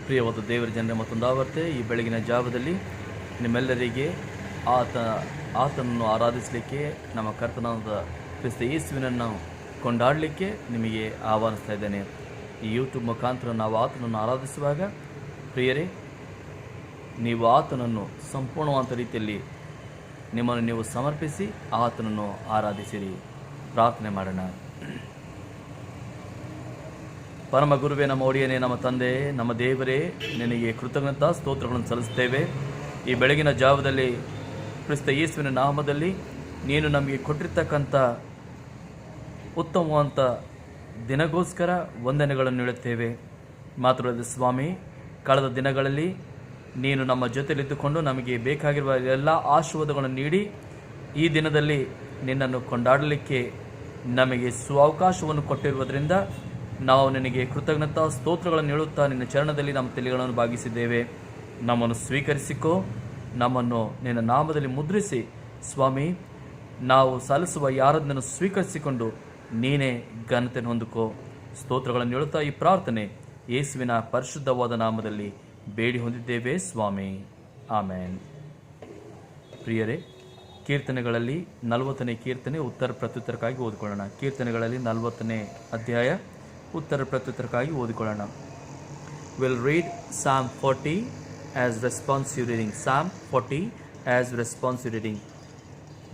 ಪ್ರಿಯವಾದ ದೇವರ ಜನರ ಮತ್ತೊಂದು ಆವರ್ತೆ ಈ ಬೆಳಗಿನ ಜಾವದಲ್ಲಿ ನಿಮ್ಮೆಲ್ಲರಿಗೆ ಆತನನ್ನು ಆರಾಧಿಸಲಿಕ್ಕೆ ನಮ್ಮ ಕರ್ತನಾದ ಕ್ರಿಸ್ತ ಯೇಸುವಿನನ್ನು ಕೊಂಡಾಡಲಿಕ್ಕೆ ನಿಮಗೆ ಆಹ್ವಾನಿಸ್ತಾ ಇದ್ದೇನೆ. ಈ ಯೂಟ್ಯೂಬ್ ಮುಖಾಂತರ ನಾವು ಆತನನ್ನು ಆರಾಧಿಸುವಾಗ ಪ್ರಿಯರೇ, ನೀವು ಆತನನ್ನು ಸಂಪೂರ್ಣವಾದ ರೀತಿಯಲ್ಲಿ ನಿಮ್ಮನ್ನು ನೀವು ಸಮರ್ಪಿಸಿ ಆತನನ್ನು ಆರಾಧಿಸಿರಿ. ಪ್ರಾರ್ಥನೆ ಮಾಡೋಣ. ಪರಮ ಗುರುವೇ, ನಮ್ಮ ಒಡೆಯನೇ, ನಮ್ಮ ತಂದೆ, ನಮ್ಮ ದೇವರೇ, ನಿನಗೆ ಕೃತಜ್ಞತಾ ಸ್ತೋತ್ರಗಳನ್ನು ಸಲ್ಲಿಸ್ತೇವೆ. ಈ ಬೆಳಗಿನ ಜಾವದಲ್ಲಿ ಕ್ರಿಸ್ತ ಯೇಸುವಿನ ನಾಮದಲ್ಲಿ ನೀನು ನಮಗೆ ಕೊಟ್ಟಿರ್ತಕ್ಕಂಥ ಉತ್ತಮವಾದಂಥ ದಿನಗೋಸ್ಕರ ವಂದನೆಗಳನ್ನು ನೀಡುತ್ತೇವೆ. ಮಾತ್ರವಲ್ಲದೆ ಸ್ವಾಮಿ, ಕಳೆದ ದಿನಗಳಲ್ಲಿ ನೀನು ನಮ್ಮ ಜೊತೆಯಲ್ಲಿದ್ದುಕೊಂಡು ನಮಗೆ ಬೇಕಾಗಿರುವ ಎಲ್ಲ ಆಶೀರ್ವಾದಗಳನ್ನು ನೀಡಿ ಈ ದಿನದಲ್ಲಿ ನಿನ್ನನ್ನು ಕೊಂಡಾಡಲಿಕ್ಕೆ ನಮಗೆ ಸುವಕಾಶವನ್ನು ಕೊಟ್ಟಿರುವುದರಿಂದ ನಾವು ನಿನಗೆ ಕೃತಜ್ಞತಾ ಸ್ತೋತ್ರಗಳನ್ನು ಹೇಳುತ್ತಾ ನಿನ್ನ ಚರಣದಲ್ಲಿ ನಮ್ಮ ತಲೆಗಳನ್ನು ಭಾಗಿಸಿದ್ದೇವೆ. ನಮ್ಮನ್ನು ಸ್ವೀಕರಿಸಿಕೋ, ನಮ್ಮನ್ನು ನಿನ್ನ ನಾಮದಲ್ಲಿ ಮುದ್ರಿಸಿ ಸ್ವಾಮಿ. ನಾವು ಸಲ್ಲಿಸುವ ಯಾರದನ್ನು ಸ್ವೀಕರಿಸಿಕೊಂಡು ನೀನೇ ಘನತೆಯನ್ನು ಹೊಂದಿಕೋ. ಸ್ತೋತ್ರಗಳನ್ನು ಹೇಳುತ್ತಾ ಈ ಪ್ರಾರ್ಥನೆ ಯೇಸುವಿನ ಪರಿಶುದ್ಧವಾದ ನಾಮದಲ್ಲಿ ಬೇಡಿ ಹೊಂದಿದ್ದೇವೆ ಸ್ವಾಮಿ, ಆಮೇನ್. ಪ್ರಿಯರೇ, ಕೀರ್ತನೆಗಳಲ್ಲಿ 40ನೇ ಕೀರ್ತನೆ ಉತ್ತರ ಪ್ರತ್ಯುತ್ತರಕ್ಕಾಗಿ ಓದಿಕೊಳ್ಳೋಣ. ಕೀರ್ತನೆಗಳಲ್ಲಿ 40ನೇ ಅಧ್ಯಾಯ ಉತ್ತರ ಪ್ರತ್ಯುತ್ತರಕ್ಕಾಗಿ ಓದಿಕೊಳ್ಳೋಣ. Will read Psalm 40 as responsive reading. Psalm 40 as responsive reading.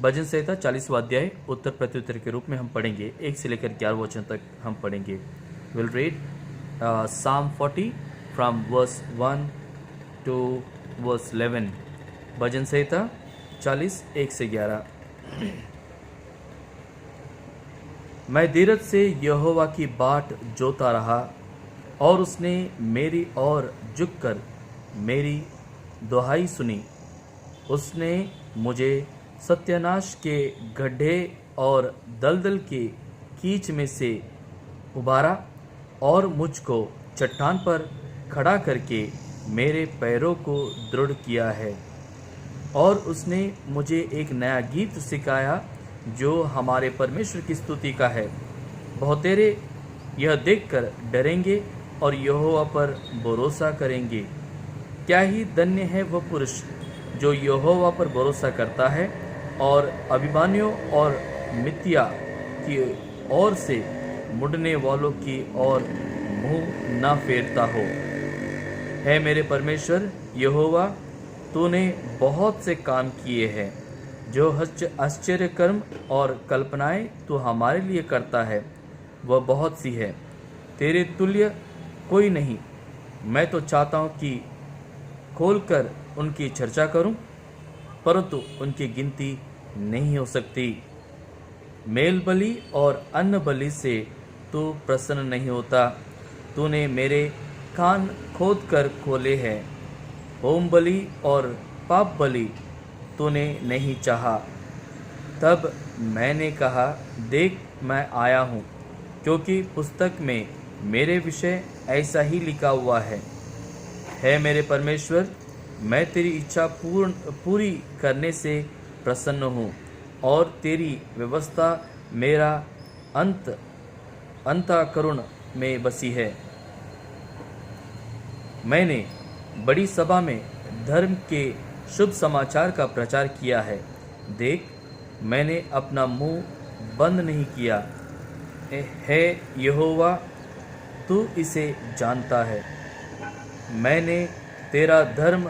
भजन संहिता 40वां अध्याय उत्तर प्रत्युत्तर के रूप में हम पढ़ेंगे. 1 से लेकर 11 वचन तक हम पढ़ेंगे. Will read Psalm 40 from verse 1 to verse 11. भजन संहिता 40 1 से 11. मैं धीरज से यहोवा की बाट जोता रहा और उसने मेरी ओर झुककर मेरी दुहाई सुनी. उसने मुझे सत्यानाश के गड्ढे और दलदल के कीच में से उबारा और मुझको चट्टान पर खड़ा करके मेरे पैरों को दृढ़ किया है. और उसने मुझे एक नया गीत सिखाया जो हमारे परमेश्वर की स्तुति का है. बहुतेरे यह देखकर डरेंगे और यहोवा पर भरोसा करेंगे. क्या ही धन्य है वह पुरुष जो यहोवा पर भरोसा करता है और अभिमानियों और मिथ्या की ओर से मुड़ने वालों की ओर मुंह न फेरता हो. है मेरे परमेश्वर यहोवा, तूने बहुत से काम किए हैं. जो आश्चर्य कर्म और कल्पनाएं तू हमारे लिए करता है वह बहुत सी है. तेरे तुल्य कोई नहीं. मैं तो चाहता हूँ कि खोलकर उनकी चर्चा करूं, परंतु उनकी गिनती नहीं हो सकती. मेल बलि और अन्न बलि से तू प्रसन्न नहीं होता. तूने मेरे कान खोद कर खोले हैं. होम बलि और पाप बलि तूने नहीं चाहा. तब मैंने कहा, देख मैं आया हूँ, क्योंकि पुस्तक में मेरे विषय ऐसा ही लिखा हुआ है. है मेरे परमेश्वर, मैं तेरी इच्छा पूरी करने से प्रसन्न हूँ और तेरी व्यवस्था मेरा अंतःकरण में बसी है. मैंने बड़ी सभा में धर्म के शुभ समाचार का प्रचार किया है. देख, मैंने अपना मुंह बंद नहीं किया. है यहोवा, तू इसे जानता है. मैंने तेरा धर्म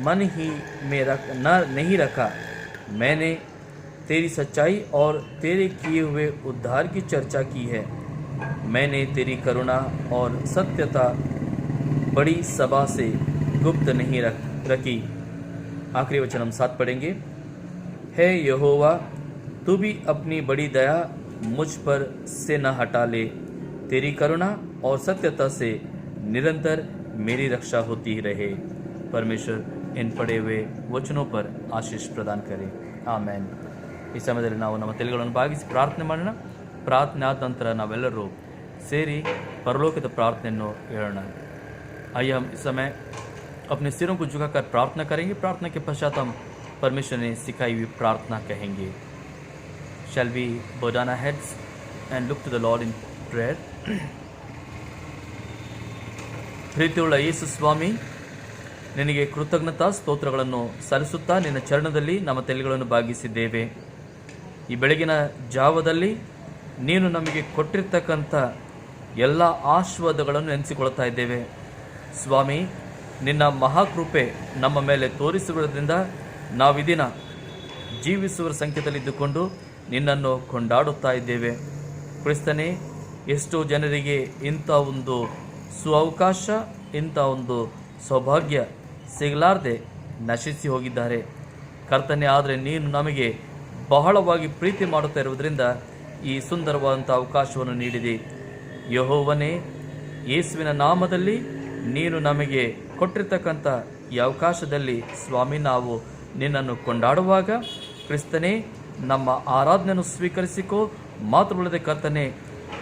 मन ही में नहीं रखा. मैंने तेरी सच्चाई और तेरे किए हुए उद्धार की चर्चा की है. मैंने तेरी करुणा और सत्यता बड़ी सभा से गुप्त नहीं रखी. आखिरी वचन हम साथ पढ़ेंगे. है यहोवा, तू भी अपनी बड़ी दया मुझ पर से न हटा ले. तेरी करुणा और सत्यता से निरंतर मेरी रक्षा होती ही रहे. परमेश्वर इन पढ़े हुए वचनों पर आशीष प्रदान करे. ಆಮೇನ್. ಈ ಸಮಯದಲ್ಲಿ ನಾವು ನಮ್ಮ ತಲೆಗಳನ್ನು ಭಾಗಿಸಿ ಪ್ರಾರ್ಥನೆ ಮಾಡೋಣ. ಪ್ರಾರ್ಥನೆ ಆದ ನಂತರ ನಾವೆಲ್ಲರೂ ಸೇರಿ ಪರಲೋಕದ ಪ್ರಾರ್ಥನೆಯನ್ನು ಹೇಳೋಣ. आइए हम इस समय अपने सिरों को झुकाकर प्रार्थना करेंगे. प्रार्थना के पश्चात हम परमेश्वर ने सिखाई हुई प्रार्थना कहेंगे. Shall we bow down our heads and look to the Lord in prayer? ಪ್ರೀತಿಯುಳ್ಳ ಯೇಸು ಸ್ವಾಮಿ, ನಿನಗೆ ಕೃತಜ್ಞತಾ ಸ್ತೋತ್ರಗಳನ್ನು ಸಲ್ಲಿಸುತ್ತಾ ನಿನ್ನ ಚರಣದಲ್ಲಿ ನಮ್ಮ ತಲೆಗಳನ್ನು ಬಾಗಿಸಿದ್ದೇವೆ. ಈ ಬೆಳಗಿನ ಜಾವದಲ್ಲಿ ನೀನು ನಮಗೆ ಕೊಟ್ಟಿರ್ತಕ್ಕಂಥ ಎಲ್ಲ ಆಶೀರ್ವಾದಗಳನ್ನು ನೆನೆಸಿಕೊಳ್ತಾ ಇದ್ದೇವೆ. ಸ್ವಾಮಿ, ನಿನ್ನ ಮಹಾಕೃಪೆ ನಮ್ಮ ಮೇಲೆ ತೋರಿಸಿರುವುದರಿಂದ ನಾವಿದಿನ ಜೀವಿಸುವ ಸಂಖ್ಯೆಯಲ್ಲಿದ್ದುಕೊಂಡು ನಿನ್ನನ್ನು ಕೊಂಡಾಡುತ್ತಾ ಇದ್ದೇವೆ. ಕ್ರಿಸ್ತನೇ, ಎಷ್ಟೋ ಜನರಿಗೆ ಇಂಥ ಒಂದು ಸುಅವಕಾಶ, ಇಂಥ ಒಂದು ಸೌಭಾಗ್ಯ ಸಿಗಲಾರದೆ ನಶಿಸಿ ಹೋಗಿದ್ದಾರೆ. ಕರ್ತನೆ, ಆದರೆ ನೀನು ನಮಗೆ ಬಹಳವಾಗಿ ಪ್ರೀತಿ ಮಾಡುತ್ತಾ ಇರುವುದರಿಂದ ಈ ಸುಂದರವಾದಂಥ ಅವಕಾಶವನ್ನು ನೀಡಿದೆ. ಯೆಹೋವನೇ, ಯೇಸುವಿನ ನಾಮದಲ್ಲಿ ನೀನು ನಮಗೆ ಕೊಟ್ಟಿರ್ತಕ್ಕಂಥ ಈ ಅವಕಾಶದಲ್ಲಿ ಸ್ವಾಮಿ, ನಾವು ನಿನ್ನನ್ನು ಕೊಂಡಾಡುವಾಗ ಕ್ರಿಸ್ತನೇ, ನಮ್ಮ ಆರಾಧನೆಯನ್ನು ಸ್ವೀಕರಿಸಿಕೋ. ಮಾತ್ರವಲ್ಲದೆ ಕರ್ತನೆ,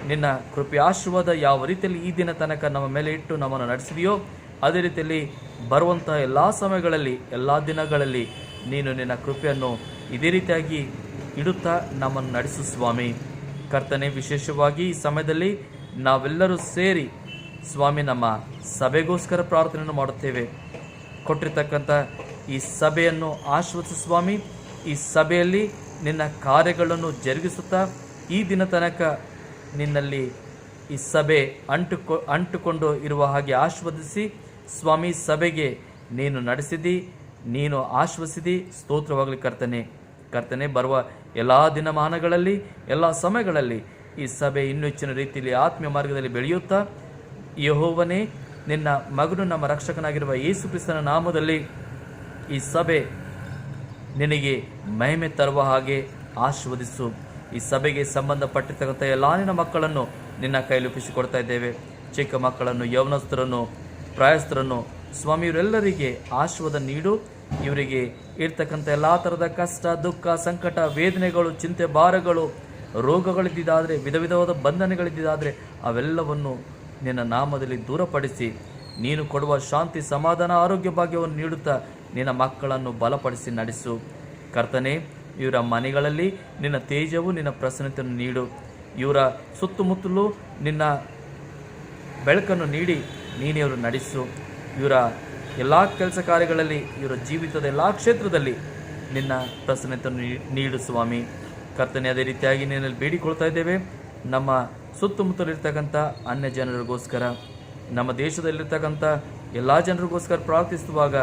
ನಿನ್ನ ಕೃಪೆ ಆಶೀರ್ವಾದ ಯಾವ ರೀತಿಯಲ್ಲಿ ಈ ದಿನ ತನಕ ನಮ್ಮ ಮೇಲೆ ಇಟ್ಟು ನಮ್ಮನ್ನು ನಡೆಸಿದೆಯೋ ಅದೇ ರೀತಿಯಲ್ಲಿ ಬರುವಂತಹ ಎಲ್ಲ ಸಮಯಗಳಲ್ಲಿ, ಎಲ್ಲ ದಿನಗಳಲ್ಲಿ ನೀನು ನಿನ್ನ ಕೃಪೆಯನ್ನು ಇದೇ ರೀತಿಯಾಗಿ ಇಡುತ್ತಾ ನಮ್ಮನ್ನು ನಡೆಸು ಸ್ವಾಮಿ. ಕರ್ತನೆ, ವಿಶೇಷವಾಗಿ ಈ ಸಮಯದಲ್ಲಿ ನಾವೆಲ್ಲರೂ ಸೇರಿ ಸ್ವಾಮಿ ನಮ್ಮ ಸಭೆಗೋಸ್ಕರ ಪ್ರಾರ್ಥನೆಯನ್ನು ಮಾಡುತ್ತೇವೆ. ಕೊಟ್ಟಿರ್ತಕ್ಕಂಥ ಈ ಸಭೆಯನ್ನು ಆಶೀರ್ವದಿಸು ಸ್ವಾಮಿ. ಈ ಸಭೆಯಲ್ಲಿ ನಿನ್ನ ಕಾರ್ಯಗಳನ್ನು ಜರುಗಿಸುತ್ತಾ ಈ ದಿನ ತನಕ ನಿನ್ನಲ್ಲಿ ಈ ಸಭೆ ಅಂಟುಕೊಂಡು ಇರುವ ಹಾಗೆ ಆಶೀರ್ವದಿಸಿ ಸ್ವಾಮಿ. ಸಭೆಗೆ ನೀನು ನಡೆಸಿದಿ, ನೀನು ಆಶೀರ್ವದಿಸಿದಿ. ಸ್ತೋತ್ರವಾಗಲಿ ಕರ್ತನೆ, ಬರುವ ಎಲ್ಲ ದಿನಮಾನಗಳಲ್ಲಿ, ಎಲ್ಲ ಸಮಯಗಳಲ್ಲಿ ಈ ಸಭೆ ಇನ್ನೂ ಹೆಚ್ಚಿನ ರೀತಿಯಲ್ಲಿ ಆತ್ಮೀಯ ಮಾರ್ಗದಲ್ಲಿ ಬೆಳೆಯುತ್ತಾ, ಯೆಹೋವನೇ, ನಿನ್ನ ಮಗನು ನಮ್ಮ ರಕ್ಷಕನಾಗಿರುವ ಯೇಸು ಕ್ರಿಸ್ತನ ನಾಮದಲ್ಲಿ ಈ ಸಭೆ ನಿನಗೆ ಮಹಿಮೆ ತರುವ ಹಾಗೆ ಆಶೀರ್ವದಿಸು. ಈ ಸಭೆಗೆ ಸಂಬಂಧಪಟ್ಟಿರ್ತಕ್ಕಂಥ ಎಲ್ಲ ನಿನ್ನ ಮಕ್ಕಳನ್ನು ನಿನ್ನ ಕೈಯಲ್ಲಿ ಒಪ್ಪಿಸಿಕೊಡ್ತಾ ಇದ್ದೇವೆ. ಚಿಕ್ಕ ಮಕ್ಕಳನ್ನು, ಯೌವನಸ್ಥರನ್ನು, ಪ್ರಾಯಸ್ಥರನ್ನು ಸ್ವಾಮಿ, ಇವರೆಲ್ಲರಿಗೆ ಆಶೀರ್ವಾದ ನೀಡು. ಇವರಿಗೆ ಇರ್ತಕ್ಕಂಥ ಎಲ್ಲ ಥರದ ಕಷ್ಟ, ದುಃಖ, ಸಂಕಟ, ವೇದನೆಗಳು, ಚಿಂತೆ, ಭಾರಗಳು, ರೋಗಗಳಿದ್ದಿದ್ದಾದರೆ, ವಿಧ ವಿಧವಾದ ಬಂಧನಗಳಿದ್ದಿದ್ದಾದರೆ ಅವೆಲ್ಲವನ್ನು ನಿನ್ನ ನಾಮದಲ್ಲಿ ದೂರಪಡಿಸಿ ನೀನು ಕೊಡುವ ಶಾಂತಿ, ಸಮಾಧಾನ, ಆರೋಗ್ಯ ಭಾಗ್ಯವನ್ನು ನೀಡುತ್ತಾ ನಿನ್ನ ಮಕ್ಕಳನ್ನು ಬಲಪಡಿಸಿ ನಡೆಸು. ಕರ್ತನೆ, ಇವರ ಮನೆಗಳಲ್ಲಿ ನಿನ್ನ ತೇಜವು, ನಿನ್ನ ಪ್ರಸನ್ನತೆಯನ್ನು ನೀಡು. ಇವರ ಸುತ್ತಮುತ್ತಲೂ ನಿನ್ನ ಬೆಳಕನ್ನು ನೀಡಿ ನೀನೇ ಅವರು ನಡೆಸು. ಇವರ ಎಲ್ಲ ಕೆಲಸ ಕಾರ್ಯಗಳಲ್ಲಿ, ಇವರ ಜೀವಿತದ ಎಲ್ಲ ಕ್ಷೇತ್ರದಲ್ಲಿ ನಿನ್ನ ಪ್ರಸನ್ನತೆಯನ್ನು ನೀಡು ಸ್ವಾಮಿ. ಕರ್ತನೆ, ಅದೇ ರೀತಿಯಾಗಿ ನಿನ್ನಲ್ಲಿ ಬೇಡಿಕೊಳ್ತಾ ಇದ್ದೇವೆ. ನಮ್ಮ ಸುತ್ತಮುತ್ತಲಿರ್ತಕ್ಕಂಥ ಅನ್ಯ ಜನರಿಗೋಸ್ಕರ, ನಮ್ಮ ದೇಶದಲ್ಲಿರ್ತಕ್ಕಂಥ ಎಲ್ಲ ಜನರಿಗೋಸ್ಕರ ಪ್ರಾರ್ಥಿಸುವಾಗ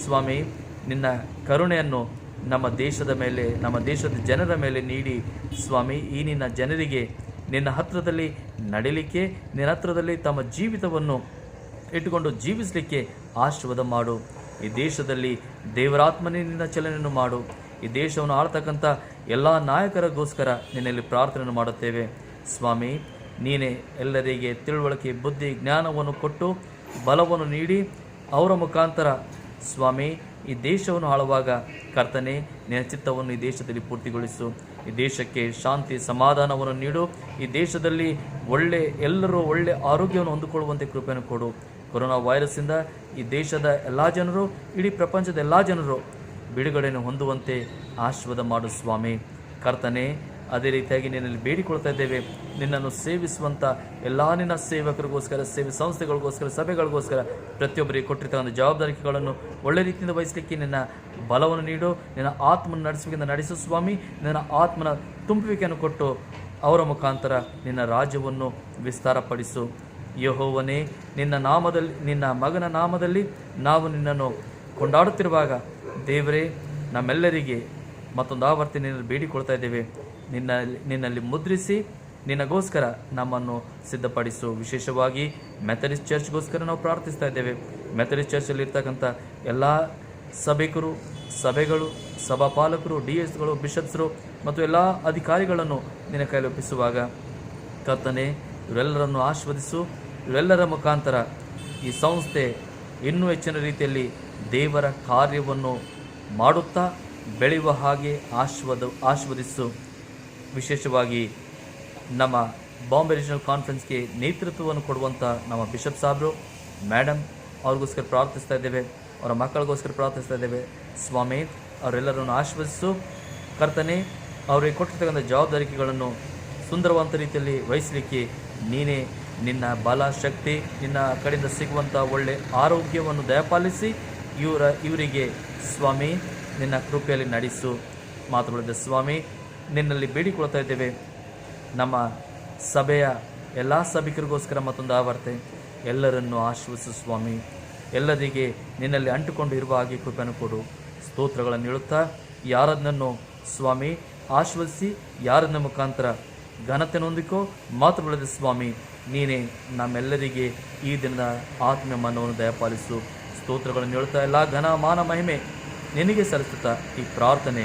ಸ್ವಾಮಿ, ನಿನ್ನ ಕರುಣೆಯನ್ನು ನಮ್ಮ ದೇಶದ ಮೇಲೆ, ನಮ್ಮ ದೇಶದ ಜನರ ಮೇಲೆ ನೀಡಿ ಸ್ವಾಮಿ. ಈ ನಿನ್ನ ಜನರಿಗೆ ನಿನ್ನ ಹತ್ತಿರದಲ್ಲಿ ನಡಿಲಿಕ್ಕೆ, ನಿನ್ನ ಹತ್ತಿರದಲ್ಲಿ ತಮ್ಮ ಜೀವಿತವನ್ನು ಇಟ್ಟುಕೊಂಡು ಜೀವಿಸಲಿಕ್ಕೆ ಆಶೀರ್ವಾದ ಮಾಡು. ಈ ದೇಶದಲ್ಲಿ ದೇವರಾತ್ಮನೇ ನಿನ್ನ ಚಲನೆಯನ್ನು ಮಾಡು. ಈ ದೇಶವನ್ನು ಆಳ್ತಕ್ಕಂಥ ಎಲ್ಲ ನಾಯಕರಿಗೋಸ್ಕರ ನಿನ್ನಲ್ಲಿ ಪ್ರಾರ್ಥನೆಯನ್ನು ಮಾಡುತ್ತೇವೆ ಸ್ವಾಮಿ. ನೀನೇ ಎಲ್ಲರಿಗೆ ತಿಳುವಳಿಕೆ, ಬುದ್ಧಿ, ಜ್ಞಾನವನ್ನು ಕೊಟ್ಟು ಬಲವನ್ನು ನೀಡಿ ಅವರ ಮುಖಾಂತರ ಸ್ವಾಮಿ ಈ ದೇಶವನ್ನು ಆಳುವಾಗ ಕರ್ತನೆ, ನಿನ್ನ ಚಿತ್ತವನ್ನು ಈ ದೇಶದಲ್ಲಿ ಪೂರ್ತಿಗೊಳಿಸು. ಈ ದೇಶಕ್ಕೆ ಶಾಂತಿ, ಸಮಾಧಾನವನ್ನು ನೀಡು. ಈ ದೇಶದಲ್ಲಿ ಎಲ್ಲರೂ ಒಳ್ಳೆ ಆರೋಗ್ಯವನ್ನು ಹೊಂದಿಕೊಳ್ಳುವಂತೆ ಕೃಪೆಯನ್ನು ಕೊಡು. ಕೊರೋನಾ ವೈರಸ್ಸಿಂದ ಈ ದೇಶದ ಎಲ್ಲ ಜನರು, ಇಡೀ ಪ್ರಪಂಚದ ಎಲ್ಲ ಜನರು ಬಿಡುಗಡೆಯನ್ನು ಹೊಂದುವಂತೆ ಆಶೀರ್ವಾದ ಮಾಡು ಸ್ವಾಮಿ. ಕರ್ತನೆ, ಅದೇ ರೀತಿಯಾಗಿ ನಿನ್ನಲ್ಲಿ ಬೇಡಿಕೊಳ್ತಾ ಇದ್ದೇವೆ. ನಿನ್ನನ್ನು ಸೇವಿಸುವಂಥ ಎಲ್ಲ ನಿನ್ನ ಸೇವಕರಿಗೋಸ್ಕರ, ಸೇವೆ ಸಂಸ್ಥೆಗಳಿಗೋಸ್ಕರ, ಸಭೆಗಳಿಗೋಸ್ಕರ ಪ್ರತಿಯೊಬ್ಬರಿಗೆ ಕೊಟ್ಟಿರ್ತಕ್ಕಂಥ ಜವಾಬ್ದಾರಿಗಳನ್ನು ಒಳ್ಳೆ ರೀತಿಯಿಂದ ವಹಿಸಲಿಕ್ಕೆ ನಿನ್ನ ಬಲವನ್ನು ನೀಡು. ನಿನ್ನ ಆತ್ಮನ ನಡೆಸುವಿಕೆಯಿಂದ ನಡೆಸು ಸ್ವಾಮಿ. ನಿನ್ನ ಆತ್ಮನ ತುಂಬುವಿಕೆಯನ್ನು ಕೊಟ್ಟು ಅವರ ಮುಖಾಂತರ ನಿನ್ನ ರಾಜ್ಯವನ್ನು ವಿಸ್ತಾರಪಡಿಸು. ಯೆಹೋವನೇ, ನಿನ್ನ ನಾಮದಲ್ಲಿ, ನಿನ್ನ ಮಗನ ನಾಮದಲ್ಲಿ ನಾವು ನಿನ್ನನ್ನು ಕೊಂಡಾಡುತ್ತಿರುವಾಗ ದೇವರೇ, ನಮ್ಮೆಲ್ಲರಿಗೆ ಮತ್ತೊಂದು ಆವರ್ತಿ ನಿನ್ನಲ್ಲಿ ಬೇಡಿಕೊಳ್ತಾ ಇದ್ದೇವೆ. ನಿನ್ನಲ್ಲಿ ಮುದ್ರಿಸಿ ನಿನಗೋಸ್ಕರ ನಮ್ಮನ್ನು ಸಿದ್ಧಪಡಿಸು. ವಿಶೇಷವಾಗಿ ಮೆಥಡಿಸ್ಟ್ ಚರ್ಚ್ಗೋಸ್ಕರ ನಾವು ಪ್ರಾರ್ಥಿಸ್ತಾ ಇದ್ದೇವೆ. ಮೆಥಡಿಸ್ಟ್ ಚರ್ಚಲ್ಲಿ ಇರ್ತಕ್ಕಂಥ ಎಲ್ಲ ಸಭೆಗಳು, ಸಭಾಪಾಲಕರು, DSಗಳು, ಬಿಷಪ್ಸ್ರು ಮತ್ತು ಎಲ್ಲ ಅಧಿಕಾರಿಗಳನ್ನು ನಿನ್ನ ಕೈಯಲ್ಲಿ ಒಪ್ಪಿಸುವಾಗ ಕರ್ತನೆ, ಇವರೆಲ್ಲರನ್ನು ಆಶೀರ್ವದಿಸು. ಇವರೆಲ್ಲರ ಮುಖಾಂತರ ಈ ಸಂಸ್ಥೆ ಇನ್ನೂ ಹೆಚ್ಚಿನ ರೀತಿಯಲ್ಲಿ ದೇವರ ಕಾರ್ಯವನ್ನು ಮಾಡುತ್ತಾ ಬೆಳೆಯುವ ಹಾಗೆ ಆಶೀರ್ವದಿಸು. ವಿಶೇಷವಾಗಿ ನಮ್ಮ ಬಾಂಬೆ ರೀಜನಲ್ ಕಾನ್ಫರೆನ್ಸ್ಗೆ ನೇತೃತ್ವವನ್ನು ಕೊಡುವಂಥ ನಮ್ಮ ಬಿಷಪ್ ಸಾಬ್ರು, ಮೇಡಮ್ ಅವ್ರಿಗೋಸ್ಕರ ಪ್ರಾರ್ಥಿಸ್ತಾ ಇದ್ದೇವೆ. ಅವರ ಮಕ್ಕಳಿಗೋಸ್ಕರ ಪ್ರಾರ್ಥಿಸ್ತಾ ಇದ್ದೇವೆ ಸ್ವಾಮಿ. ಅವರೆಲ್ಲರನ್ನು ಆಶೀರ್ವದಿಸು. ಕರ್ತನೆ, ಅವರಿಗೆ ಕೊಟ್ಟಿರ್ತಕ್ಕಂಥ ಜವಾಬ್ದಾರಿಕೆಗಳನ್ನು ಸುಂದರವಾದ ರೀತಿಯಲ್ಲಿ ವಹಿಸಲಿಕ್ಕೆ ನೀನೇ ನಿನ್ನ ಬಲ ಶಕ್ತಿ, ನಿನ್ನ ಕಡೆಯಿಂದ ಸಿಗುವಂಥ ಒಳ್ಳೆ ಆರೋಗ್ಯವನ್ನು ದಯಪಾಲಿಸಿ ಇವರಿಗೆ ಸ್ವಾಮಿ ನಿನ್ನ ಕೃಪೆಯಲ್ಲಿ ನಡೆಸು. ಮಾತುಗಳಿದೆ ಸ್ವಾಮಿ, ನಿನ್ನಲ್ಲಿ ಬೇಡಿಕೊಳ್ತಾ ಇದ್ದೇವೆ. ನಮ್ಮ ಸಭೆಯ ಎಲ್ಲ ಸಭಿಕರಿಗೋಸ್ಕರ ಮತ್ತೊಂದು ಆವರ್ತೆ ಎಲ್ಲರನ್ನು ಆಶ್ವಸಿಸು ಸ್ವಾಮಿ. ಎಲ್ಲರಿಗೆ ನಿನ್ನಲ್ಲಿ ಅಂಟುಕೊಂಡು ಇರುವ ಹಾಗೆ ಕೃಪೆಯನ್ನು ಕೊಡು. ಸ್ತೋತ್ರಗಳನ್ನು ಹೇಳುತ್ತಾ ಯಾರನ್ನನ್ನು ಸ್ವಾಮಿ ಆಶ್ವಸಿಸಿ, ಯಾರನ್ನ ಮುಖಾಂತರ ಘನತೆನೊಂದಿಕೋ ಮಾತುಗಳಿದೆ ಸ್ವಾಮಿ. ನೀನೇ ನಮ್ಮೆಲ್ಲರಿಗೆ ಈ ದಿನದ ಆತ್ಮೀಯ ಮನವನ್ನು ದಯಪಾಲಿಸು. ಸ್ತೋತ್ರಗಳನ್ನು ಹೇಳುತ್ತಾ ಎಲ್ಲ ಘನ ಮಾನ ಮಹಿಮೆ ನಿನಗೆ ಸಲ್ಲಿಸುತ್ತಾ ಈ ಪ್ರಾರ್ಥನೆ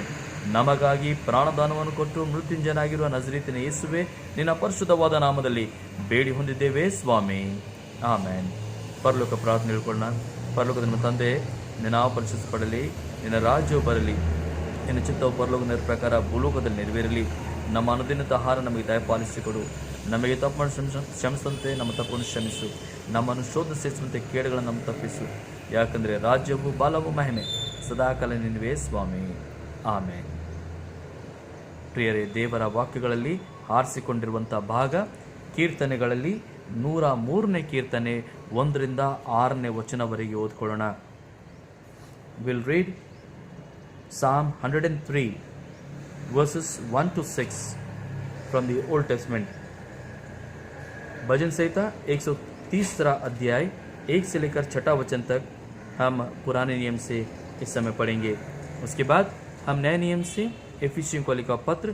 ನಮಗಾಗಿ ಪ್ರಾಣದಾನವನ್ನು ಕೊಟ್ಟು ಮೃತ್ಯುಂಜಯನಾಗಿರುವ ನಜರೇತಿನ ಯೇಸುವೆ ನಿನ್ನ ಪರಿಶುದ್ಧವಾದ ನಾಮದಲ್ಲಿ ಬೇಡಿ ಹೊಂದಿದ್ದೇವೆ ಸ್ವಾಮಿ, ಆಮೇನ್. ಪರಲೋಕ ಪ್ರಾರ್ಥನೆ ಹೇಳ್ಕೊಳ್ಳೋಣ. ಪರಲೋಕದ ನಮ್ಮ ತಂದೆ, ನಿನ್ನ ಪರಿಶುದ್ಧಪಡಲಿ, ನಿನ್ನ ರಾಜ್ಯವು ಬರಲಿ, ನಿನ್ನ ಚಿತ್ತವು ಪರಲೋಕದ ಪ್ರಕಾರ ಭೂಲೋಕದಲ್ಲಿ ನೆರವೇರಲಿ. ನಮ್ಮ ಅನುದಿನದ ಆಹಾರ ನಮಗೆ ದಯಪಾಲಿಸಿಕೊಡು. ನಮಗೆ ತಪ್ಪನ್ನು ಕ್ಷಮಿಸಂತೆ ನಮ್ಮ ತಪ್ಪನ್ನು ಕ್ಷಮಿಸು. ನಮ್ಮನ್ನು ಶೋಧಿಸುವಂತೆ ಕೇಡುಗಳನ್ನು ನಮ್ಮ ತಪ್ಪಿಸು. ಯಾಕಂದರೆ ರಾಜ್ಯವು ಬಾಲವು ಮಹಿಮೆ ಸದಾಕಾಲ ನಿನ್ನವೇ ಸ್ವಾಮಿ, ಆಮೇನ್. ಪ್ರಿಯರೇ, ದೇವರ ವಾಕ್ಯಗಳಲ್ಲಿ ಆರಿಸಿಕೊಂಡಿರುವಂಥ ಭಾಗ ಕೀರ್ತನೆಗಳಲ್ಲಿ 103ನೇ ಕೀರ್ತನೆ 1ರಿಂದ 6ನೇ ವಚನವರೆಗೆ ಓದ್ಕೊಳ್ಳೋಣ. Will read Psalm 103 verses 1 to 6 from the Old Testament. भजन संहिता 130 अध्याय 1 से लेकर 6 वचन तक हम पुराने नियम से इस समय पढ़ेंगे. उसके बाद हम नए नियम से एफिसियों को लिखा पत्र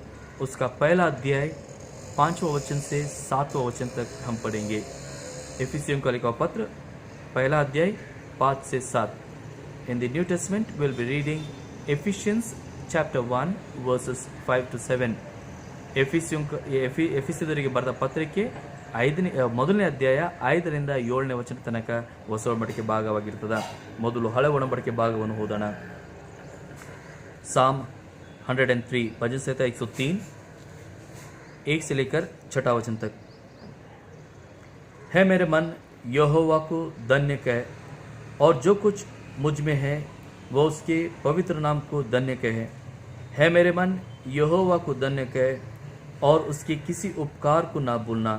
उसका पहला अध्याय 5वां वचन से 7वां वचन तक हम पढ़ेंगे. एफिसियों को लिखा पत्र पहला अध्याय 5 से 7. In the New Testament we will be reading Ephesians chapter 1 verses 5 to 7. ಎಫಿಸಿದವರಿಗೆ ಬರೆದ ಪತ್ರಿಕೆ ಮೊದಲನೇ ಅಧ್ಯಾಯ 5ರಿಂದ 7ನೇ ವಚನ ತನಕ ಹೊಸ ಒಡಂಬಡಿಕೆ ಭಾಗವಾಗಿರ್ತದೆ. ಮೊದಲು ಹಳೆ ಒಡಂಬಡಿಕೆ ಭಾಗವನ್ನು ಓದೋಣ. Psalm 103 भजन संहिता 103 1 से लेकर 6 वचन तक. है मेरे मन यहोवा को धन्य कहे, और जो कुछ मुझ में है वह उसके पवित्र नाम को धन्य कहे. है मेरे मन यहोवा को धन्य कहे, और उसके किसी उपकार को ना भूलना.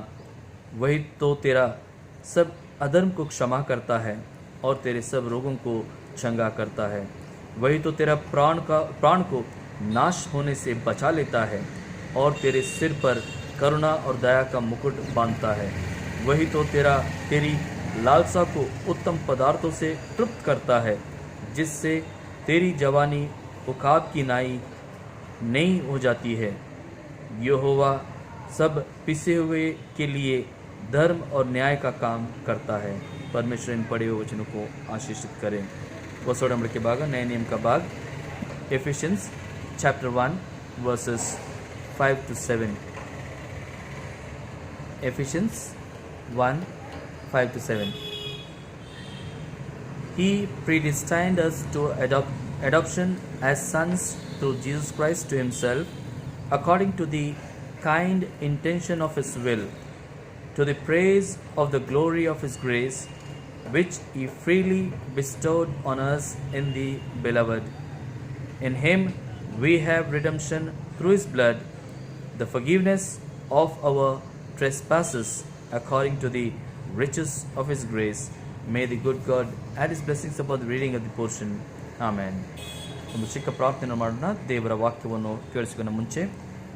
वही तो तेरा सब अधर्म को क्षमा करता है और तेरे सब रोगों को चंगा करता है. वही तो तेरा प्राण को नाश होने से बचा लेता है और तेरे सिर पर करुणा और दया का मुकुट बांधता है. वही तो तेरी लालसा को उत्तम पदार्थों से तृप्त करता है, जिससे तेरी जवानी उकाब की नई हो जाती है. यहोवा सब पिसे हुए के लिए धर्म और न्याय का काम करता है. परमेश्वर इन पढ़े हुए वचनों को आशीषित करें. ಹೊಸ ಒಡಂಬಡಿಕೆ ಭಾಗ, नए नियम का भाग, efficiency chapter 1 verses 5 to 7. Ephesians 1 5 to 7. He predestined us to adoption as sons through Jesus Christ to himself, according to the kind intention of his will, to the praise of the glory of his grace, which he freely bestowed on us in the beloved. In him we have redemption through his blood, the forgiveness of our trespasses, according to the riches of his grace. May the good God add his blessings upon the reading of the portion. Amen. ಒಂದು ಚಿಕ್ಕ ಪ್ರಾರ್ಥನೆ ಮಾಡೋಣ. ದೇವರ ವಾಕ್ಯವನ್ನು ಕೇಳಿಸಿಕೊಳ್ಳೋ ಮುಂಚೆ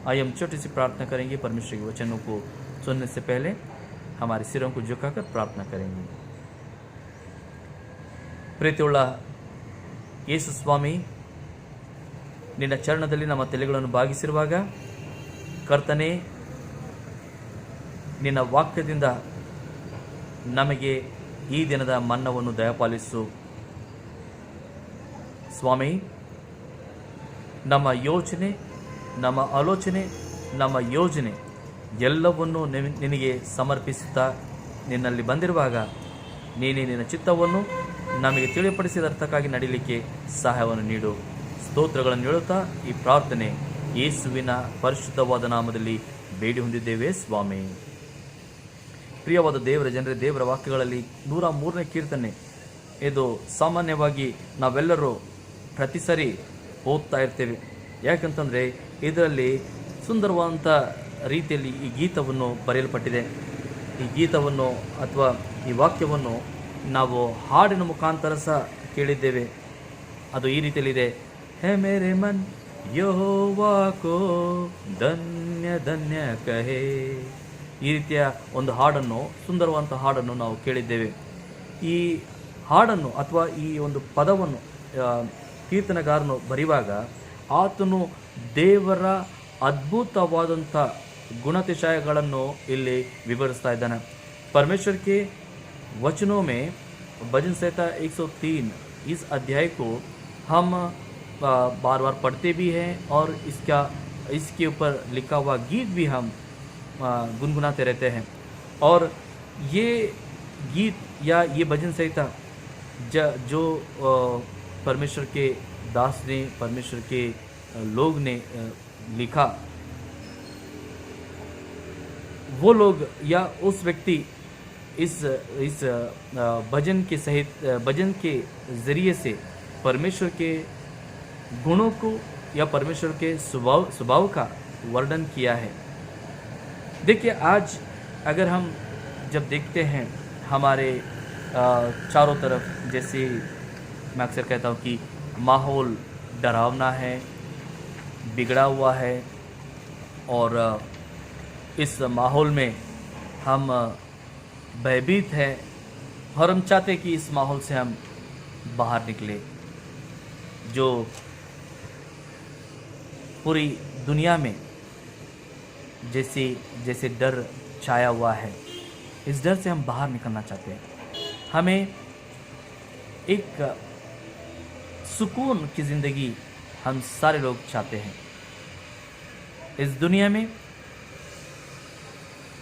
आइए छोटी सी प्रार्थना करेंगे. परमेश्वर के वचनों को सुनने से पहले हमारे सिरों को झुकाकर प्रार्थना करेंगे. ಪ್ರೀತಿಯುಳ್ಳ ಯೇಸು ಸ್ವಾಮಿ, ನಿನ್ನ ಚರಣದಲ್ಲಿ ನಮ್ಮ ತಲೆಗಳನ್ನು ಬಾಗಿಸಿರುವಾಗ ಕರ್ತನೇ, ನಿನ್ನ ವಾಕ್ಯದಿಂದ ನಮಗೆ ಈ ದಿನದ ಮನ್ನವನ್ನು ದಯಪಾಲಿಸು ಸ್ವಾಮಿ. ನಮ್ಮ ಯೋಚನೆ, ನಮ್ಮ ಆಲೋಚನೆ, ನಮ್ಮ ಯೋಜನೆ ಎಲ್ಲವನ್ನೂ ನಿನಗೆ ಸಮರ್ಪಿಸುತ್ತಾ ನಿನ್ನಲ್ಲಿ ಬಂದಿರುವಾಗ ನೀನೇ ನಿನ್ನ ಚಿತ್ತವನ್ನು ನಮಗೆ ತಿಳಿಪಡಿಸಿದರ್ಥಕ್ಕಾಗಿ ನಡೀಲಿಕ್ಕೆ ಸಹಾಯವನ್ನು ನೀಡು. ಸ್ತೋತ್ರಗಳನ್ನು ಹೇಳುತ್ತಾ ಈ ಪ್ರಾರ್ಥನೆ ಯೇಸುವಿನ ಪರಿಶುದ್ಧವಾದ ನಾಮದಲ್ಲಿ ಬೇಡಿ ಹೊಂದಿದ್ದೇವೆ ಸ್ವಾಮಿ. ಪ್ರಿಯವಾದ ದೇವರ ಜನರೇ, ದೇವರ ವಾಕ್ಯಗಳಲ್ಲಿ 103ನೇ ಕೀರ್ತನೆ ಇದು ಸಾಮಾನ್ಯವಾಗಿ ನಾವೆಲ್ಲರೂ ಪ್ರತಿ ಸರಿ ಓದ್ತಾ ಇರ್ತೇವೆ. ಯಾಕಂತಂದರೆ ಇದರಲ್ಲಿ ಸುಂದರವಾದಂಥ ರೀತಿಯಲ್ಲಿ ಈ ಗೀತವನ್ನು ಬರೆಯಲ್ಪಟ್ಟಿದೆ. ಈ ಗೀತವನ್ನು ಅಥವಾ ಈ ವಾಕ್ಯವನ್ನು ನಾವು ಹಾಡಿನ ಮುಖಾಂತರ ಸಹ ಕೇಳಿದ್ದೇವೆ. ಅದು ಈ ರೀತಿಯಲ್ಲಿದೆ, ಹೇ ಮೇರೆ ಮನ್ ಯೆಹೋವಾ ಕೋ ಧನ್ಯ ಧನ್ಯ ಕಹೆ. ಈ ರೀತಿಯ ಒಂದು ಹಾಡನ್ನು, ಸುಂದರವಾದಂಥ ಹಾಡನ್ನು ನಾವು ಕೇಳಿದ್ದೇವೆ. ಈ ಹಾಡನ್ನು ಅಥವಾ ಈ ಒಂದು ಪದವನ್ನು ಕೀರ್ತನಗಾರನು ಬರೆಯುವಾಗ ಆತನು ದೇವರ ಅದ್ಭುತವಾದಂಥ गुणातिशयಗಳನ್ನು ಇಲ್ಲಿ ವಿವರಿಸ್ತಾ ಇದ್ದಾನೆ. परमेश्वर के वचनों में भजन संहिता 103 इस अध्याय को हम बार बार पढ़ते भी हैं और इसके ऊपर लिखा हुआ गीत भी हम गुनगुनाते रहते हैं. और ये गीत या ये भजन संहिता जो परमेश्वर के दास ने, परमेश्वर के लोग ने लिखा, वो लोग या उस व्यक्ति इस भजन के सहित, भजन के ज़रिए से परमेश्वर के गुणों को या परमेश्वर के स्वभाव का वर्णन किया है. देखिए, आज अगर हम जब देखते हैं हमारे चारों तरफ, जैसे मैं अक्सर कहता हूँ कि माहौल डरावना है, बिगड़ा हुआ है, और इस माहौल में हम भयभीत हैं और हम चाहते कि इस माहौल से हम बाहर निकले. जो पूरी दुनिया में जैसे डर छाया हुआ है, इस डर से हम बाहर निकलना चाहते हैं. हमें एक सुकून की ज़िंदगी हम सारे लोग चाहते हैं. इस दुनिया में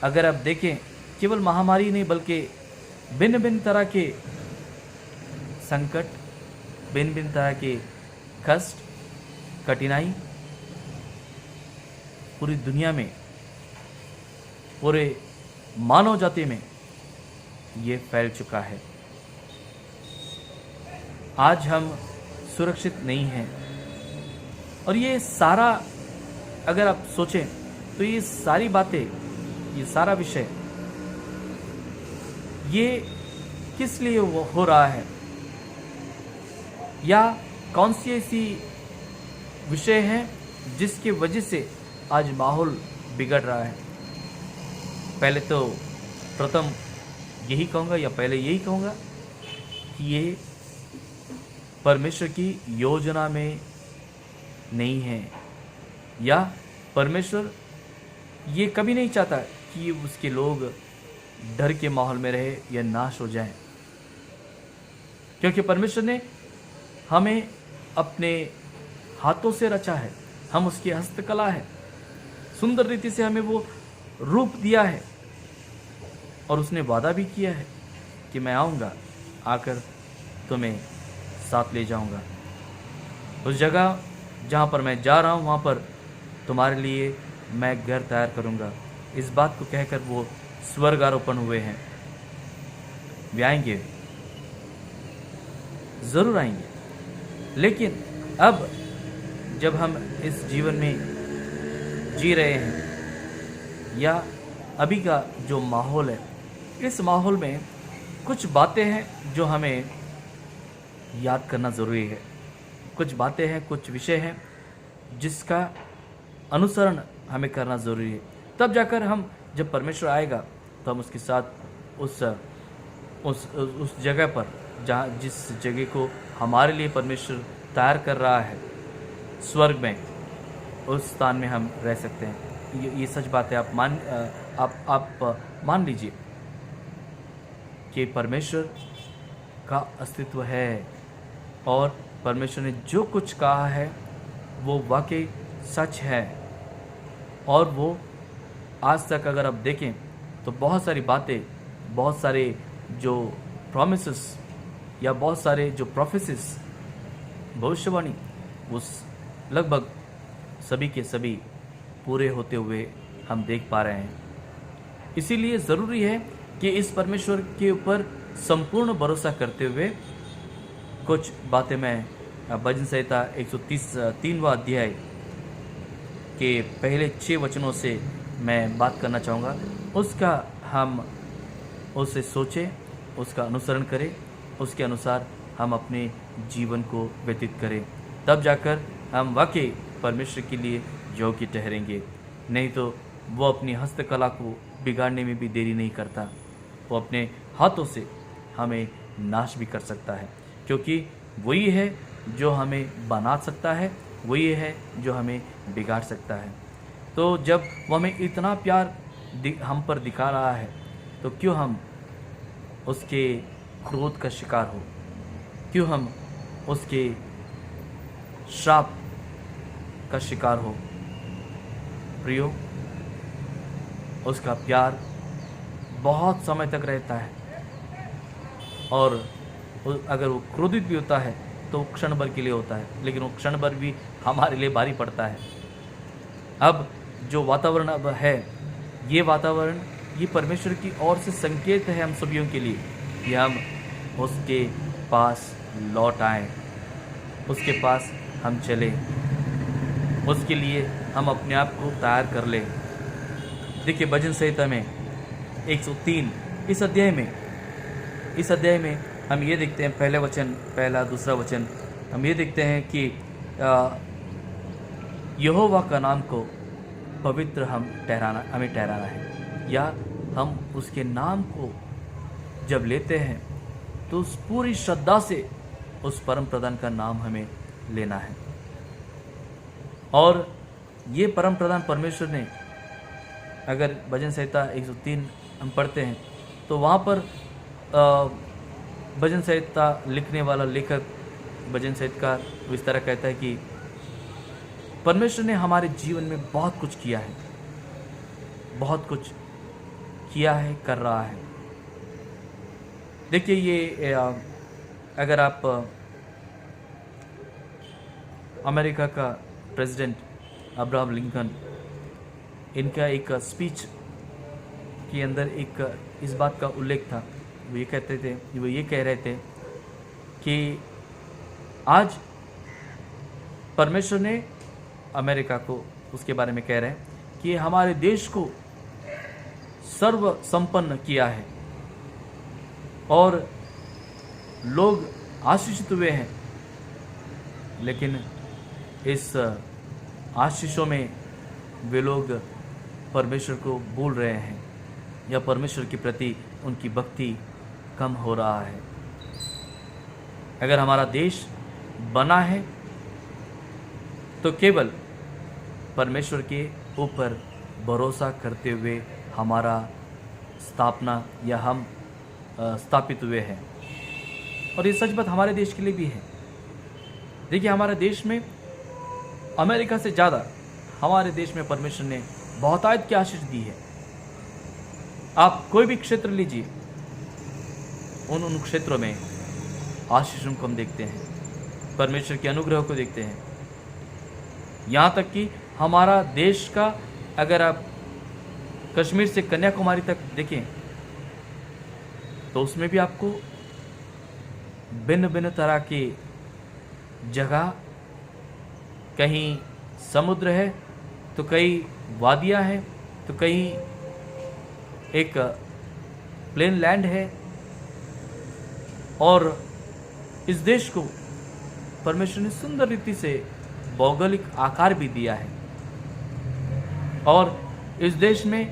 अगर आप देखें, केवल महामारी नहीं बल्कि भिन्न भिन्न तरह के संकट, भिन्न भिन्न तरह के कष्ट, कठिनाई पूरी दुनिया में, पूरे मानव जाति में ये फैल चुका है. आज हम सुरक्षित नहीं हैं. और ये सारा अगर आप सोचें तो ये सारी बातें, ये सारा विषय, ये किस लिए हो रहा है, या कौन सी ऐसी विषय है जिसकी वजह से आज माहौल बिगड़ रहा है. पहले तो प्रथम यही कहूँगा, या पहले यही कहूँगा कि ये परमेश्वर की योजना में नहीं है, या परमेश्वर ये कभी नहीं चाहता कि उसके लोग डर के माहौल में रहे या नाश हो जाएं. क्योंकि परमेश्वर ने हमें अपने हाथों से रचा है, हम उसकी हस्तकला है, सुंदर रीति से हमें वो रूप दिया है, और उसने वादा भी किया है कि मैं आऊँगा, आकर तुम्हें साथ ले जाऊँगा. उस जगह जहाँ पर मैं जा रहा हूँ वहाँ पर तुम्हारे लिए मैं घर तैयार करूँगा. इस बात को कहकर वो स्वर्गारोपण हुए हैं. वे आएंगे, ज़रूर आएंगे. लेकिन अब जब हम इस जीवन में जी रहे हैं, या अभी का जो माहौल है, इस माहौल में कुछ बातें हैं जो हमें याद करना ज़रूरी है. कुछ बातें हैं, कुछ विषय हैं जिसका अनुसरण हमें करना ज़रूरी है. तब जाकर हम, जब परमेश्वर आएगा तो हम उसके साथ उस जगह पर, जहाँ जिस जगह को हमारे लिए परमेश्वर तैयार कर रहा है, स्वर्ग में, उस स्थान में हम रह सकते हैं. ये सच बात है. आप मान लीजिए कि परमेश्वर का अस्तित्व है, और परमेश्वर ने जो कुछ कहा है वो वाकई सच है. और वो आज तक अगर आप देखें तो बहुत सारी बातें, बहुत सारे जो प्रॉमिसेस या बहुत सारे जो प्रोफेसिस, भविष्यवाणी, वो लगभग सभी के सभी पूरे होते हुए हम देख पा रहे हैं. इसीलिए ज़रूरी है कि इस परमेश्वर के ऊपर संपूर्ण भरोसा करते हुए कुछ बातें मैं भजन संहिता 133वां अध्याय के पहले 6 वचनों से मैं बात करना चाहूँगा. उसका हम उसे सोचें, उसका अनुसरण करें, उसके अनुसार हम अपने जीवन को व्यतीत करें, तब जाकर हम वाकई परमेश्वर के लिए योग्य ठहरेंगे। नहीं तो वो अपनी हस्तकला को बिगाड़ने में भी देरी नहीं करता, वो अपने हाथों से हमें नाश भी कर सकता है, क्योंकि वही है जो हमें बना सकता है, वही है जो हमें बिगाड़ सकता है। तो जब वो हमें इतना प्यार हम पर दिखा रहा है, तो क्यों हम उसके क्रोध का शिकार हो, क्यों हम उसके श्राप का शिकार हो। प्रियो, उसका प्यार बहुत समय तक रहता है, और अगर वो क्रोधित भी होता है तो क्षण भर के लिए होता है, लेकिन वो क्षण भर भी हमारे लिए भारी पड़ता है। अब जो वातावरण अब है, ये वातावरण ये परमेश्वर की ओर से संकेत है हम सभी के लिए कि हम उसके पास लौट आएं, उसके पास हम चलें, उसके लिए हम अपने आप को तैयार कर लें। देखिए, भजन संहिता में 103 इस अध्याय में हम ये देखते हैं, पहला दूसरा वचन हम ये देखते हैं कि यहोवा का नाम को पवित्र हमें ठहराना है, या हम उसके नाम को जब लेते हैं तो उस पूरी श्रद्धा से उस परम प्रधान का नाम हमें लेना है। और ये परम प्रधान परमेश्वर ने, अगर भजन संहिता 103 हम पढ़ते हैं तो वहाँ पर भजन संहिता लिखने वाला लेखक, भजन संहितकार इस तरह कहता है कि परमेश्वर ने हमारे जीवन में बहुत कुछ किया है, बहुत कुछ किया है, कर रहा है। देखिए, ये अगर आप अमेरिका का प्रेसिडेंट अब्राहम लिंकन, इनका एक स्पीच के अंदर एक इस बात का उल्लेख था। वो ये कह रहे थे कि आज परमेश्वर ने अमेरिका को, उसके बारे में कह रहे हैं कि हमारे देश को सर्व संपन्न किया है और लोग आशीषित हुए हैं, लेकिन इस आशीषों में वे लोग परमेश्वर को भूल रहे हैं, या परमेश्वर के प्रति उनकी भक्ति कम हो रहा है। अगर हमारा देश बना है तो केवल परमेश्वर के ऊपर भरोसा करते हुए हमारा स्थापना या हम स्थापित हुए हैं। और ये सच बात हमारे देश के लिए भी है। देखिए, हमारे देश में अमेरिका से ज़्यादा हमारे देश में परमेश्वर ने बहुतायत की आशीष दी है। आप कोई भी क्षेत्र लीजिए, उन क्षेत्रों में आशीषों को हम देखते हैं, परमेश्वर के अनुग्रह को देखते हैं। यहाँ तक कि हमारा देश का, अगर आप कश्मीर से कन्याकुमारी तक देखें तो उसमें भी आपको भिन्न भिन्न तरह की जगह, कहीं समुद्र है तो कहीं वादियाँ हैं तो कहीं एक प्लेन लैंड है। और इस देश को परमेश्वर ने सुंदर रीति से भौगोलिक आकार भी दिया है, और इस देश में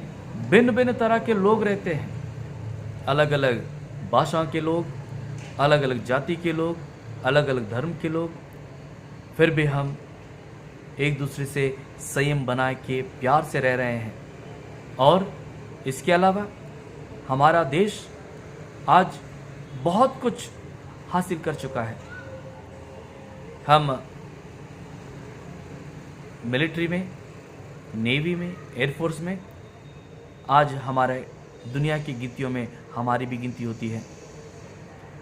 भिन्न भिन्न तरह के लोग रहते हैं, अलग अलग भाषा के लोग, अलग अलग जाति के लोग, अलग अलग धर्म के लोग। फिर भी हम एक दूसरे से संयम बनाए के प्यार से रह रहे हैं। और इसके अलावा हमारा देश आज बहुत कुछ हासिल कर चुका है। हम मिलिट्री में, नेवी में, एयरफोर्स में, आज हमारे दुनिया की गिनतियों में हमारी भी गिनती होती है।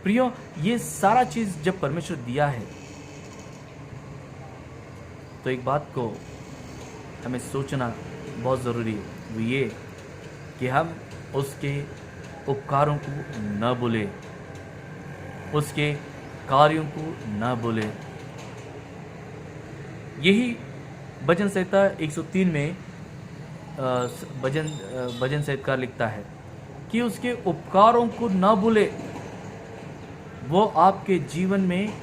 प्रियो, ये सारा चीज़ जब परमेश्वर दिया है तो एक बात को हमें सोचना बहुत ज़रूरी है, वो ये कि हम उसके उपकारों को न भूलें, उसके कार्यों को न भूलें। यही भजन संहिता 103 में भजन संहितकार लिखता है कि उसके उपकारों को न भूले। वो आपके जीवन में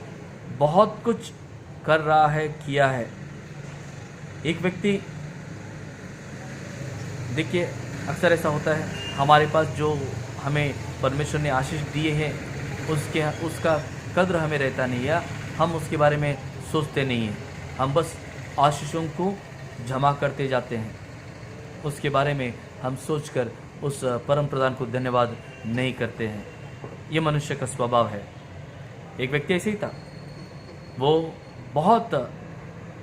बहुत कुछ कर रहा है, किया है। एक व्यक्ति, देखिए अक्सर ऐसा होता है, हमारे पास जो हमें परमेश्वर ने आशीष दिए हैं उसका कद्र हमें रहता नहीं है, हम उसके बारे में सोचते नहीं हैं। हम बस आशीषों को जमा करते जाते हैं, उसके बारे में हम सोचकर उस परम प्रधान को धन्यवाद नहीं करते हैं। ये मनुष्य का स्वभाव है। एक व्यक्ति ऐसे ही था, वो बहुत